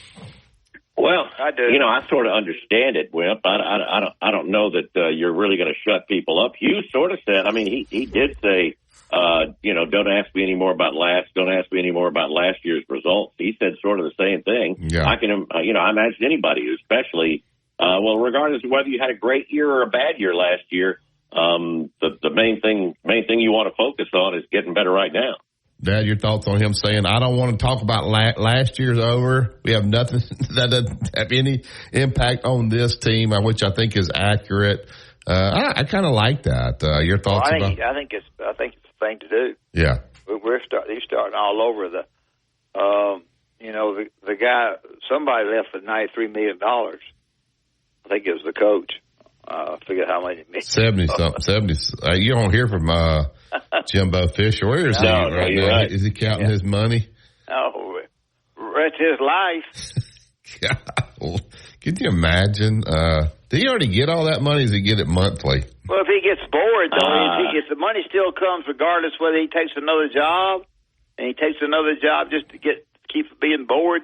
Well, I do. I sort of understand it, Wimp. I don't know that you're really going to shut people up. Hughes sort of said, he did say, don't ask me any more about don't ask me any more about last year's results. He said sort of the same thing. Yeah. I can, I imagine anybody, especially, regardless of whether you had a great year or a bad year last year, the main thing you want to focus on is getting better right now. Dad, your thoughts on him saying, I don't want to talk about last year's over. We have nothing that doesn't have any impact on this team, which I think is accurate. I kind of like that. Your thoughts about? I think it's the thing to do. Yeah. He's starting all over the guy, somebody left for $93 million. I think it was the coach. I forget how many. 70-something. 70. You don't hear from Jimbo Fisher. Where is he right now? Right. Is he counting his money? Oh, that's his life. God, can you imagine? Did he already get all that money? Or does he get it monthly? Well, if he gets bored, though, if the money still comes regardless whether he takes another job, and he takes another job just to keep being bored.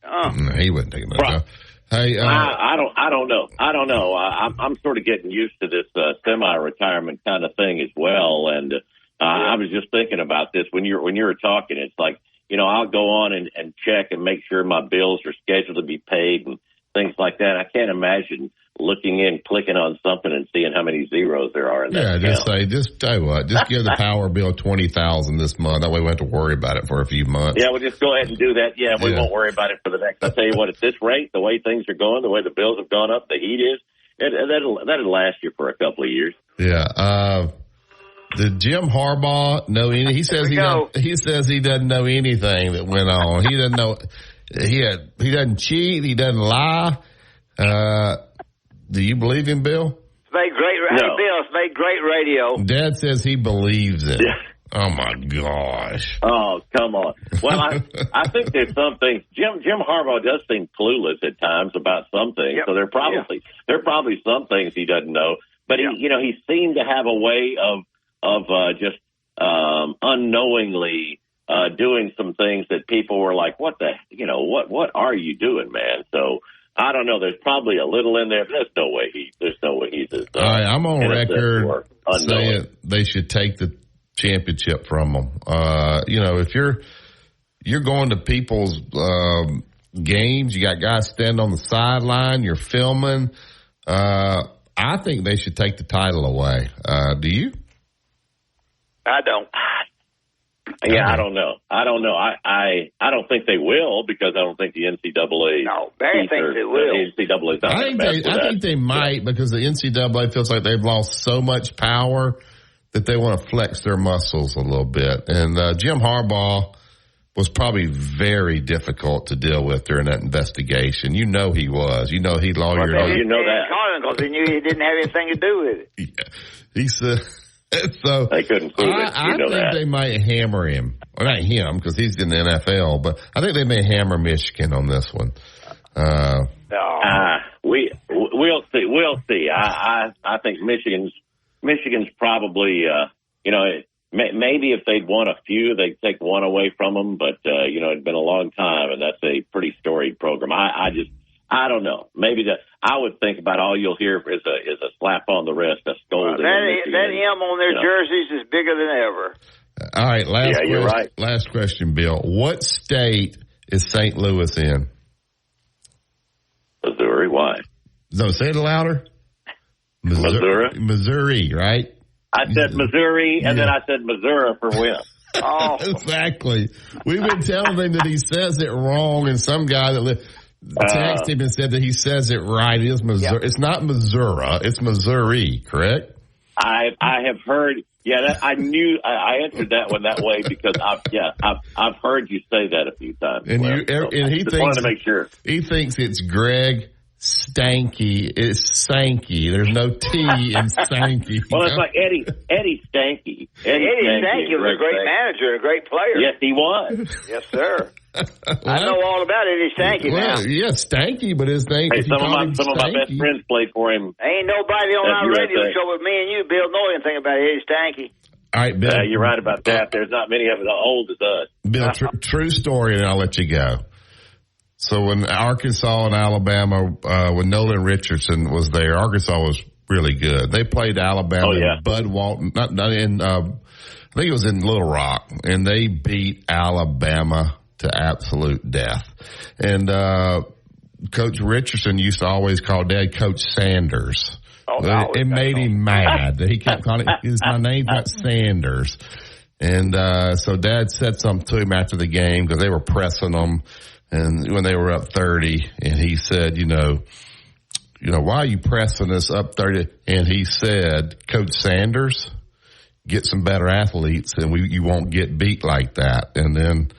No, he wouldn't take another job. Hey, I don't know. I'm sort of getting used to this semi-retirement kind of thing as well. And I was just thinking about this when you were talking. It's like, I'll go on and check and make sure my bills are scheduled to be paid and things like that. I can't imagine looking in, clicking on something and seeing how many zeros there are in that account. Just tell you what, just give the power bill $20,000 this month. That way we won't have to worry about it for a few months. Yeah, we'll just go ahead and do that. Yeah, we won't worry about it for the next. I'll tell you what, at this rate, the way things are going, the way the bills have gone up, the heat is, that'll last you for a couple of years. Yeah. Did Jim Harbaugh know any? He says he doesn't know anything that went on. He doesn't know. He doesn't cheat. He doesn't lie. Do you believe him, Bill? It's made great radio. No. Bill, it's made great radio. Dad says he believes it. Yeah. Oh my gosh. Oh, come on. Well, I think there's some things. Jim Harbaugh does seem clueless at times about some things. Yep. So there are probably some things he doesn't know. But he seemed to have a way of just unknowingly doing some things that people were like, what are you doing, man? So I don't know. There's probably a little in there, but there's no way he's as all right, I'm on record saying they should take the championship from them. If you're going to people's games, you got guys standing on the sideline, you're filming. I think they should take the title away. Do you? I don't. Yeah, I don't know. I don't think they will because I don't think the NCAA. No, Barry thinks it will. The NCAA. I think they might because the NCAA feels like they've lost so much power that they want to flex their muscles a little bit. And Jim Harbaugh was probably very difficult to deal with during that investigation. He was. He lawyered. Well, you know that because he knew he didn't have anything to do with it. Yeah. He said. So they couldn't prove it. I think they might hammer him. Well, not him because he's in the NFL, but I think they may hammer Michigan on this one. We'll see. We'll see. I think Michigan's probably maybe if they'd won a few, they'd take one away from them. But it'd been a long time, and that's a pretty storied program. I don't know. Maybe I would think about all you'll hear is a slap on the wrist, a scolding. That M on their jerseys is bigger than ever. All right, you're right. Last question, Bill. What state is St. Louis in? Missouri, why? No, say it louder. Missouri, right? I said Missouri, and then I said Missouri for win. Oh, exactly. We've been telling him that he says it wrong, and some guy that texted him and said that he says it right. It is Missouri. It's not Missouri. It's Missouri, correct? I have heard. Yeah, I knew. I answered that one that way because I've heard you say that a few times. And he just thinks, wanted to make sure. He thinks it's Greg Stanky. It's Sankey. There's no T in Sankey. Well, it's like Eddie Stanky. Eddie Stanky was a great manager, a great player. Yes, he was. Yes, sir. I know all about Eddie Stanky now. Yeah, Stanky, but his name. Hey, some of my best friends played for him. Ain't nobody on our radio show with me and you, Bill, know anything about Eddie Stanky. All right, Bill. You're right about that. There's not many of us as old as us. Bill, true story, and I'll let you go. So when Arkansas and Alabama, when Nolan Richardson was there, Arkansas was really good. They played Alabama in Bud Walton, I think it was in Little Rock, and they beat Alabama to absolute death. And Coach Richardson used to always call Dad Coach Sanders. It made him mad that he kept calling my name's not Sanders. And so Dad said something to him after the game because they were pressing them. And when they were up 30, and he said, you know, why are you pressing us up 30? And he said, Coach Sanders, get some better athletes, and you won't get beat like that. And then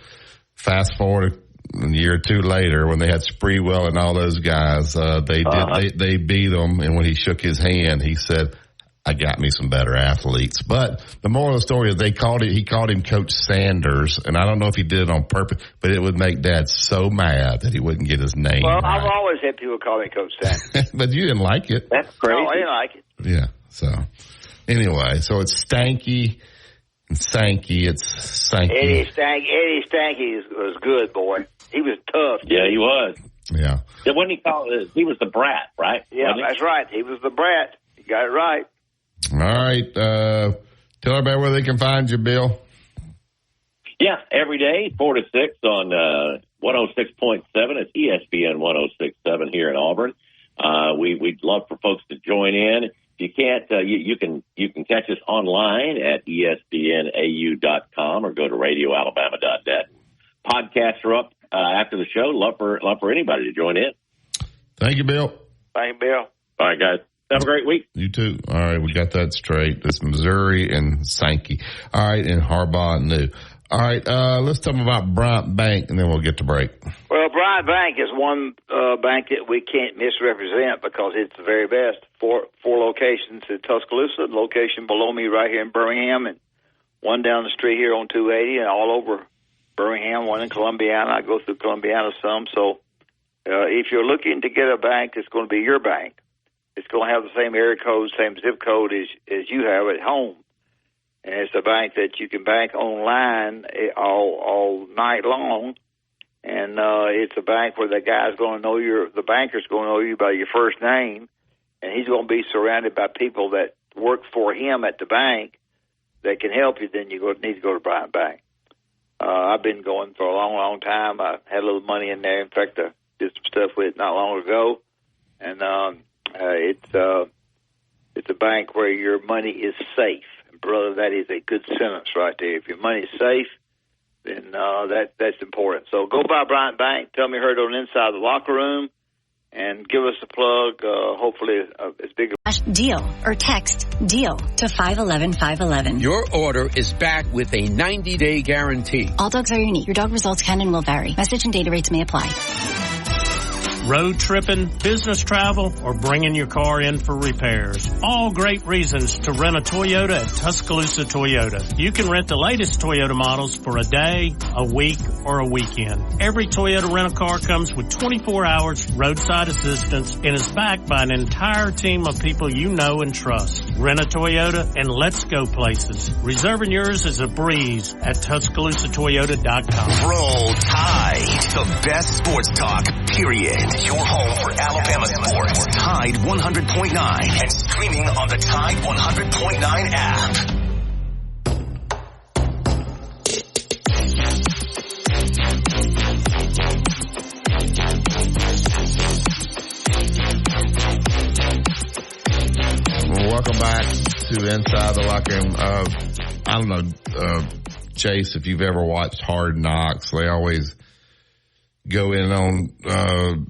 fast forward a year or two later, when they had Sprewell and all those guys, they beat them. And when he shook his hand, he said, I got me some better athletes. But the moral of the story is he called him Coach Sanders, and I don't know if he did it on purpose, but it would make Dad so mad that he wouldn't get his name right. I've always had people call me Coach Sanders. But you didn't like it. That's crazy. No, I didn't like it. Yeah, so anyway, so it's Stanky and Sankey. It's Sankey. Eddie Stanky was good, boy. He was tough. Yeah, he was. Yeah. When he called it, he was the brat, right? Yeah, that's right. He was the brat. You got it right. All right. Tell everybody where they can find you, Bill. Yeah, every day, 4 to 6 on 106.7. It's ESPN 106.7 here in Auburn. We'd love for folks to join in. If you can't, you can catch us online at ESPNAU.com or go to RadioAlabama.net. Podcasts are up after the show. Love for anybody to join in. Thank you, Bill. Thank you, Bill. All right, guys. Have a great week. You too. All right, we got that straight. It's Missouri and Sankey. All right, and Harbaugh knew. All right, let's talk about Bryant Bank, and then we'll get to break. Well, Bryant Bank is one bank that we can't misrepresent because it's the very best. Four locations in Tuscaloosa, location below me right here in Birmingham, and one down the street here on 280, and all over Birmingham, one in Columbiana. I go through Columbiana some. So if you're looking to get a bank that's going to be your bank, it's going to have the same area code, same zip code as you have at home. And it's a bank that you can bank online all night long. And it's a bank where the guy's going to know the banker's going to know you by your first name. And he's going to be surrounded by people that work for him at the bank that can help you. Then you need to go to Bryant Bank. I've been going for a long, long time. I had a little money in there. In fact, I did some stuff with it not long ago. And it's a bank where your money is safe. And brother, that is a good sentence right there. If your money is safe, then that's important. So go by Bryant Bank. Tell me you heard on Inside the Locker Room, and give us a plug. Hopefully, it's big. Deal or text DEAL to 511-511. Your order is back with a 90-day guarantee. All dogs are unique. Your dog results can and will vary. Message and data rates may apply. Road tripping, business travel, or bringing your car in for repairs. All great reasons to rent a Toyota at Tuscaloosa Toyota. You can rent the latest Toyota models for a day, a week, or a weekend. Every Toyota rental-car comes with 24 hours roadside assistance and is backed by an entire team of people you know and trust. Rent a Toyota and let's go places. Reserving yours is a breeze at TuscaloosaToyota.com. Roll Tide, the best sports talk, period. Your home for Alabama sports. Tide 100.9 and streaming on the Tide 100.9 app. inside the locker room. I don't know, Chase, if you've ever watched Hard Knocks, they always go in on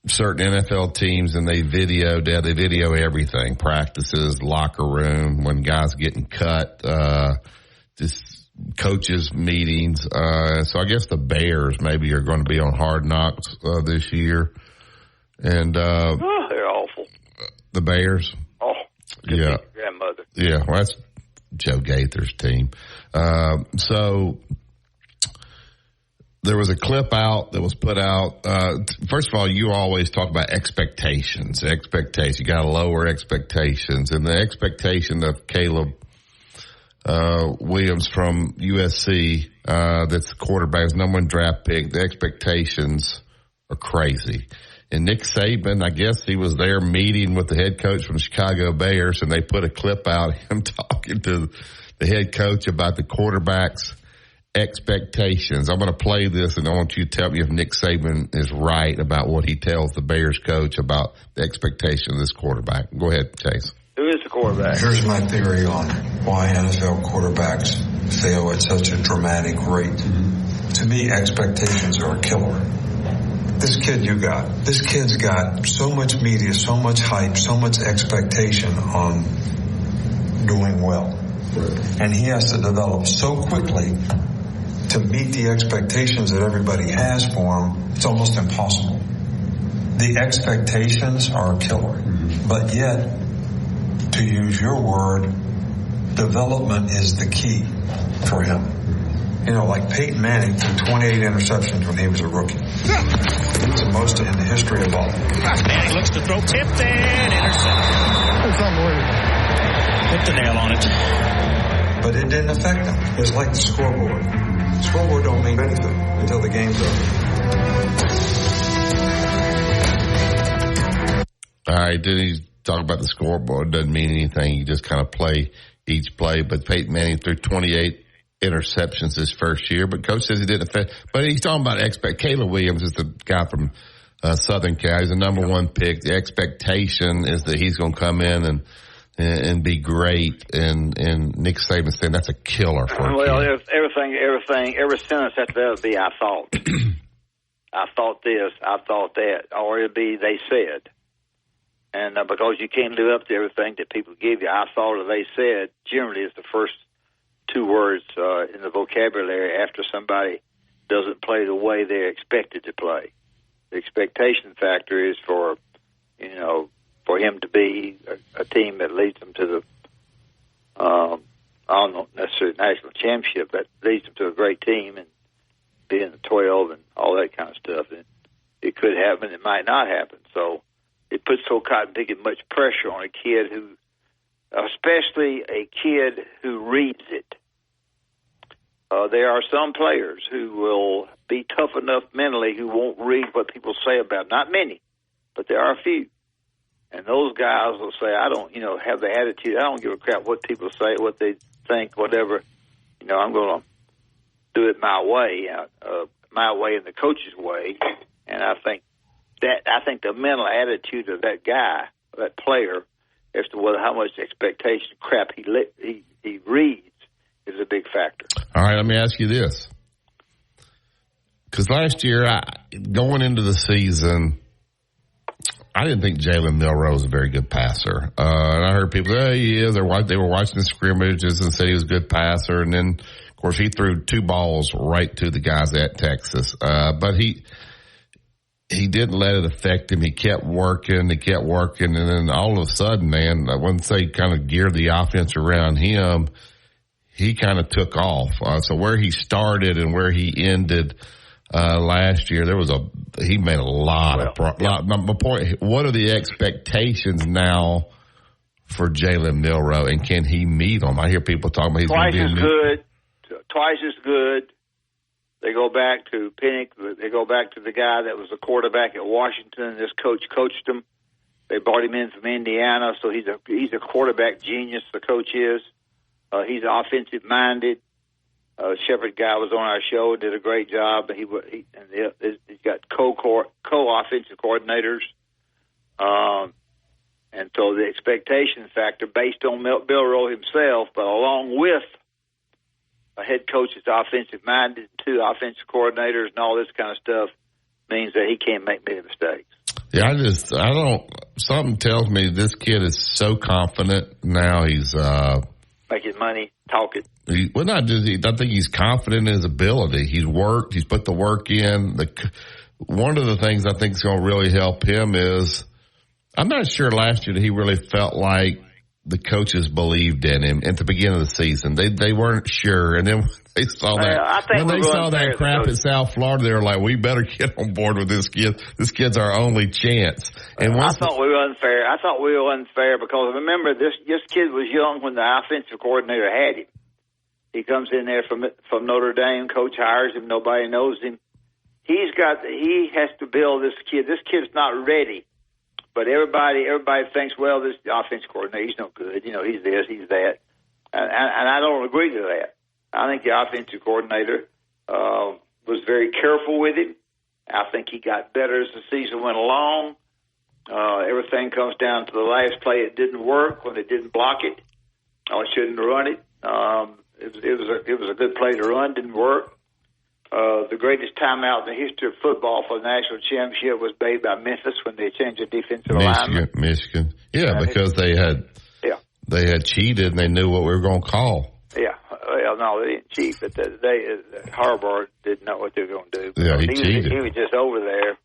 certain NFL teams and they video everything, practices, locker room, when guys getting cut, just coaches meetings. So I guess the Bears maybe are going to be on Hard Knocks this year. And they're awful. The Bears. Oh, yeah. Grandmother. Yeah, well, that's Joe Gaither's team. So there was a clip out that was put out. First of all, you always talk about expectations. You got to lower expectations. And the expectation of Caleb Williams from USC, that's the quarterback's number 1 draft pick, the expectations are crazy. And Nick Saban, I guess he was there meeting with the head coach from Chicago Bears, and they put a clip out of him talking to the head coach about the quarterback's expectations. I'm going to play this, and I want you to tell me if Nick Saban is right about what he tells the Bears coach about the expectation of this quarterback. Go ahead, Chase. Who is the quarterback? Here's my theory on why NFL quarterbacks fail at such a dramatic rate. To me, expectations are a killer. This kid's got so much media, so much hype, so much expectation on doing well. And he has to develop so quickly to meet the expectations that everybody has for him. It's almost impossible. The expectations are a killer. But yet, to use your word, development is the key for him. You know, like Peyton Manning threw 28 interceptions when he was a rookie. He was the most in the history of ball. Manning looks to throw, tipped in, intercepted. It's unbelievable. Hit the nail on it. But it didn't affect him. It's like the scoreboard. The scoreboard don't mean anything until the game's over. All right, did he talk about the scoreboard? Doesn't mean anything. You just kind of play each play. But Peyton Manning threw 28 interceptions his first year, but coach says he didn't affect. But he's talking about Caleb Williams is the guy from Southern Cal. He's the number 1 pick. The expectation is that he's going to come in and be great. And Nick Saban saying that's a killer for him. Well, every sentence has to be I thought. I thought this, I thought that, or it'll be they said. And because you can't live up to everything that people give you, I thought or they said generally is the first 2 words in the vocabulary after somebody doesn't play the way they're expected to play. The expectation factor is for him to be a team that leads them to the, I don't know necessarily national championship, but leads them to a great team and be in the 12 and all that kind of stuff. And it could happen, it might not happen. So it puts cotton picking much pressure on a kid who, especially a kid who reads it. There are some players who will be tough enough mentally who won't read what people say about them. Not many, but there are a few. And those guys will say, I don't, have the attitude, I don't give a crap what people say, what they think, whatever. I'm going to do it my way and the coach's way. And I think the mental attitude of that guy, that player, as to how much expectation crap he reads is a big factor. All right, let me ask you this. Because last year, going into the season, I didn't think Jalen Milroe was a very good passer. And I heard people say, they were watching the scrimmages and said he was a good passer. And then, of course, he threw 2 balls right to the guys at Texas. But he didn't let it affect him. He kept working. And then all of a sudden, man, once they kind of geared the offense around him, he kind of took off. So where he started and where he ended last year, he made a lot of progress. My point, what are the expectations now for Jalen Milroe, and can he meet them? I hear people talking about he's twice as good. They go back to Pennick. They go back to the guy that was the quarterback at Washington. This coach coached him. They brought him in from Indiana, so he's a quarterback genius. The coach is. He's offensive minded. Shepherd guy was on our show, did a great job. He's got co-offensive coordinators. And so the expectation factor based on Bill Rowe himself, but along with a head coach that's offensive-minded, 2 offensive coordinators and all this kind of stuff, means that he can't make many mistakes. Yeah, something tells me this kid is so confident now. He's making money, talking. I think he's confident in his ability. He's worked. He's put the work in. One of the things I think is going to really help him is, I'm not sure last year that he really felt like the coaches believed in him at the beginning of the season. They weren't sure, and then they saw that. When they saw that crap at South Florida, they were like, "We better get on board with this kid. This kid's our only chance." And I thought we were unfair. I thought we were unfair because remember, this kid was young when the offensive coordinator had him. He comes in there from Notre Dame. Coach hires him. Nobody knows him. He has to build this kid. This kid's not ready. But everybody thinks, well, this offensive coordinator, he's no good. He's this, he's that. And I don't agree to that. I think the offensive coordinator was very careful with him. I think he got better as the season went along. Everything comes down to the last play. It didn't work when they didn't block it. I shouldn't have run it. It was a good play to run. Didn't work. The greatest timeout in the history of football for the national championship was made by Memphis when they changed the defensive alignment. Michigan. Yeah, because they had cheated and they knew what we were going to call. Yeah. Well, no, they didn't cheat, but Harbaugh didn't know what they were going to do. Yeah, he cheated. He was just over there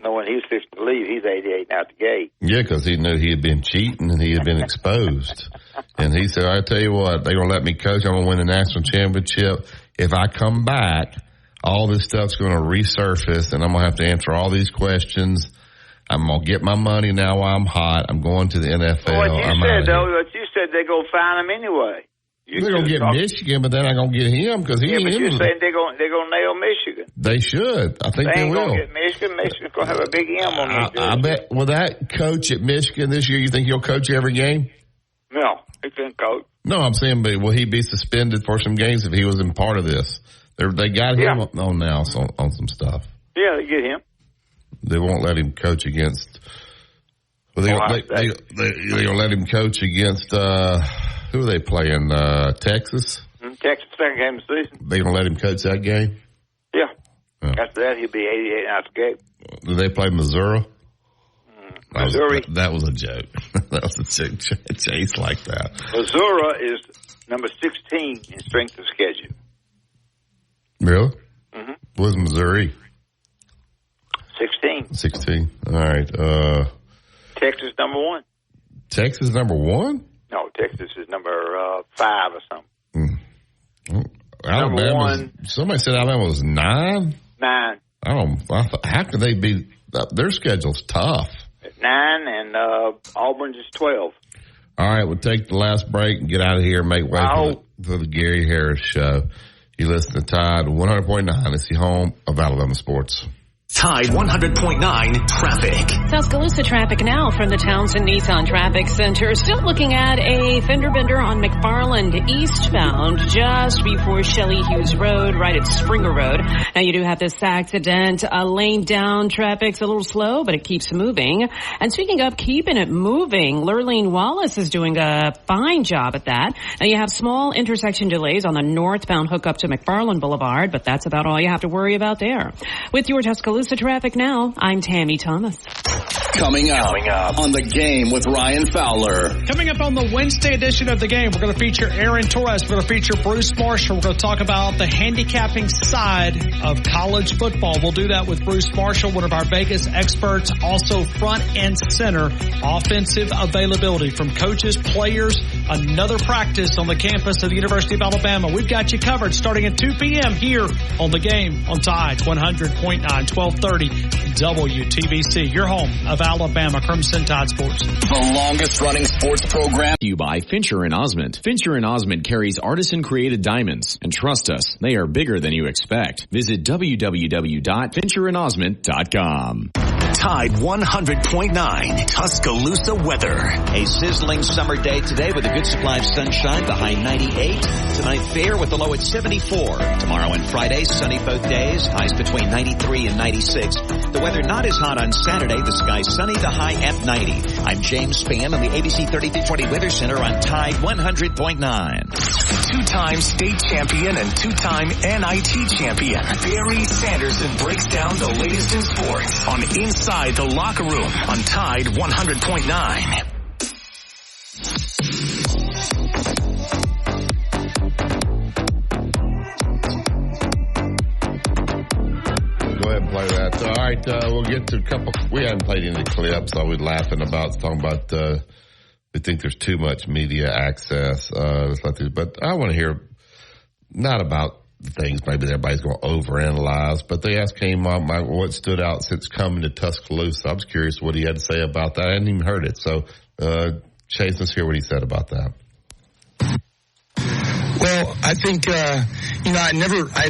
knowing he was fixing to leave. He's 88 out the gate. Yeah, because he knew he had been cheating and he had been exposed. And he said, I tell you what, they're going to let me coach. I'm going to win the national championship. If I come back, all this stuff's going to resurface, and I'm going to have to answer all these questions. I'm going to get my money now while I'm hot. I'm going to the NFL. Well, what you said, they're going to find him anyway. They're going to get Michigan, but they're not going to get him because he ain't in. You're saying they're going to nail Michigan. They should. I think they will. They ain't going to get Michigan. Michigan's going to have a big M on their I bet. Will that coach at Michigan this year, you think he'll coach every game? No, he couldn't coach. No, I'm saying, but will he be suspended for some games if he was in part of this? They got him on now on some stuff. Yeah, they get him. They won't let him coach against. Well, they're gonna let him coach against who are they playing? Texas. Texas, second game of the season. They gonna let him coach that game? Yeah. After that, he'll be 88 out the gate. Do they play Missouri? Missouri. That was a joke. That was a chase like that. Missouri is number 16 in strength of schedule. Really? Mm-hmm. What's Missouri? 16. 16. All right. Texas number 1. Texas number 1? No, Texas is number 5 or something. Alabama. Number 1. Somebody said Alabama was 9? 9. How could they be? Their schedule's tough. 9 and Auburn's is 12. All right, we'll take the last break and get out of here and make way for the Gary Harris Show. You listen to Tide 100.9. It's the home of Alabama sports. Tide 100.9 traffic. Tuscaloosa traffic now from the Townsend Nissan Traffic Center. Still looking at a fender bender on McFarland eastbound just before Shelley Hughes Road, right at Springer Road. Now you do have this accident. Lane down traffic's a little slow, but it keeps moving. And speaking of keeping it moving, Lurleen Wallace is doing a fine job at that. Now you have small intersection delays on the northbound hookup to McFarland Boulevard, but that's about all you have to worry about there. With your Tuscaloosa traffic now, I'm Tammy Thomas. Coming up on The Game with Ryan Fowler. Coming up on the Wednesday edition of The Game, we're going to feature Aaron Torres. We're going to feature Bruce Marshall. We're going to talk about the handicapping side of college football. We'll do that with Bruce Marshall, one of our Vegas experts, also front and center offensive availability from coaches, players, another practice on the campus of the University of Alabama. We've got you covered starting at 2 p.m. here on The Game on Tide 100.9, 1230 WTBC, your home of Alabama Crimson Tide Sports. The longest running sports program. You by Fincher and Osmond. Fincher and Osmond carries artisan created diamonds, and trust us, they are bigger than you expect. Visit www.fincherandosmond.com. Tide 100.9 Tuscaloosa weather. A sizzling summer day today with a good supply of sunshine, the high 98. Tonight fair with the low at 74. Tomorrow and Friday, sunny both days, highs between 93 and 96. The weather not as hot on Saturday, the sky sunny, the high at 90. I'm James Spann on the ABC 3320 Weather Center on Tide 100.9. Two-time state champion and two-time NIT champion, Barry Sanderson breaks down the latest in sports on Inside the Locker Room on Tide 100.9. Go ahead and play that. All right, we'll get to a couple. We haven't played any clips, so we're laughing about talking about. We think there's too much media access. But I want to hear not about things maybe everybody's going to overanalyze, but they asked him what stood out since coming to Tuscaloosa. I was curious what he had to say about that. I hadn't even heard it. So, Chase, let's hear what he said about that. Well, I think, I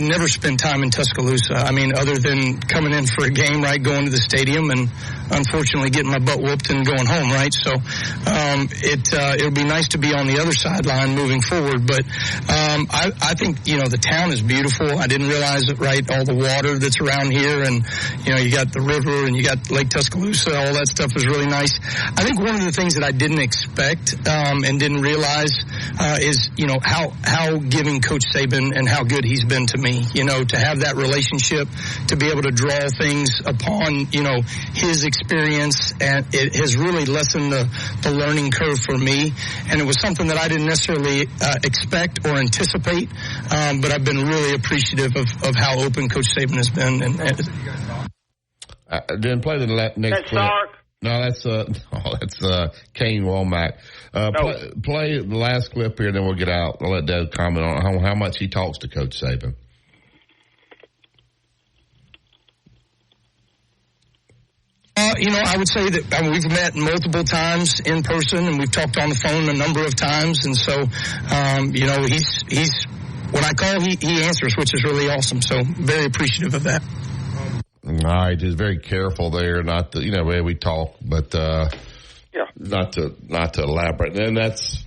never spent time in Tuscaloosa. I mean, other than coming in for a game, right, going to the stadium and unfortunately getting my butt whooped and going home, right? So, it'll be nice to be on the other sideline moving forward. But, I think, the town is beautiful. I didn't realize it, right? All the water that's around here and, you got the river and you got Lake Tuscaloosa, all that stuff is really nice. I think one of the things that I didn't expect, and didn't realize, is, how giving Coach Saban and how good he's been to me, to have that relationship, to be able to draw things upon, his experience, and it has really lessened the learning curve for me. And it was something that I didn't necessarily expect or anticipate, but I've been really appreciative of how open Coach Saban has been. Didn't play the next clip. Sark. No, that's Kane Womack. Play the last clip here, and then we'll get out. I'll let Dad comment on how much he talks to Coach Saban. I would say that we've met multiple times in person, and we've talked on the phone a number of times. And so, he's when I call, he answers, which is really awesome. So very appreciative of that. All right, just very careful there, not to, we talk, but not to elaborate. And that's,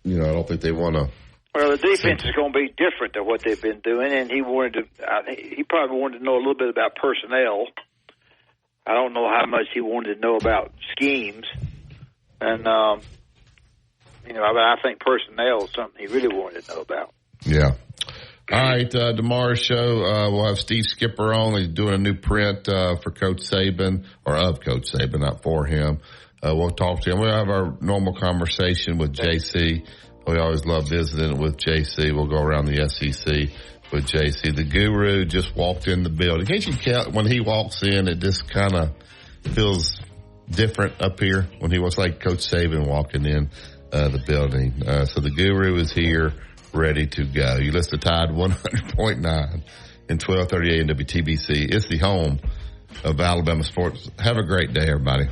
I don't think they want to. Well, the defense is going to be different than what they've been doing, and he probably wanted to know a little bit about personnel. I don't know how much he wanted to know about schemes, and I think personnel is something he really wanted to know about. Yeah. All right, tomorrow's show, we'll have Steve Skipper on. He's doing a new print for Coach Saban, or of Coach Saban, not for him. We'll talk to him. We'll have our normal conversation with JC. We always love visiting with JC. We'll go around the SEC with JC. The guru just walked in the building. In case you can't, when he walks in, it just kind of feels different up here when he was like Coach Saban walking in the building. So the guru is here, ready to go. You listen to Tide 100.9 and 1230 AM WTBC. It's the home of Alabama sports. Have a great day, everybody.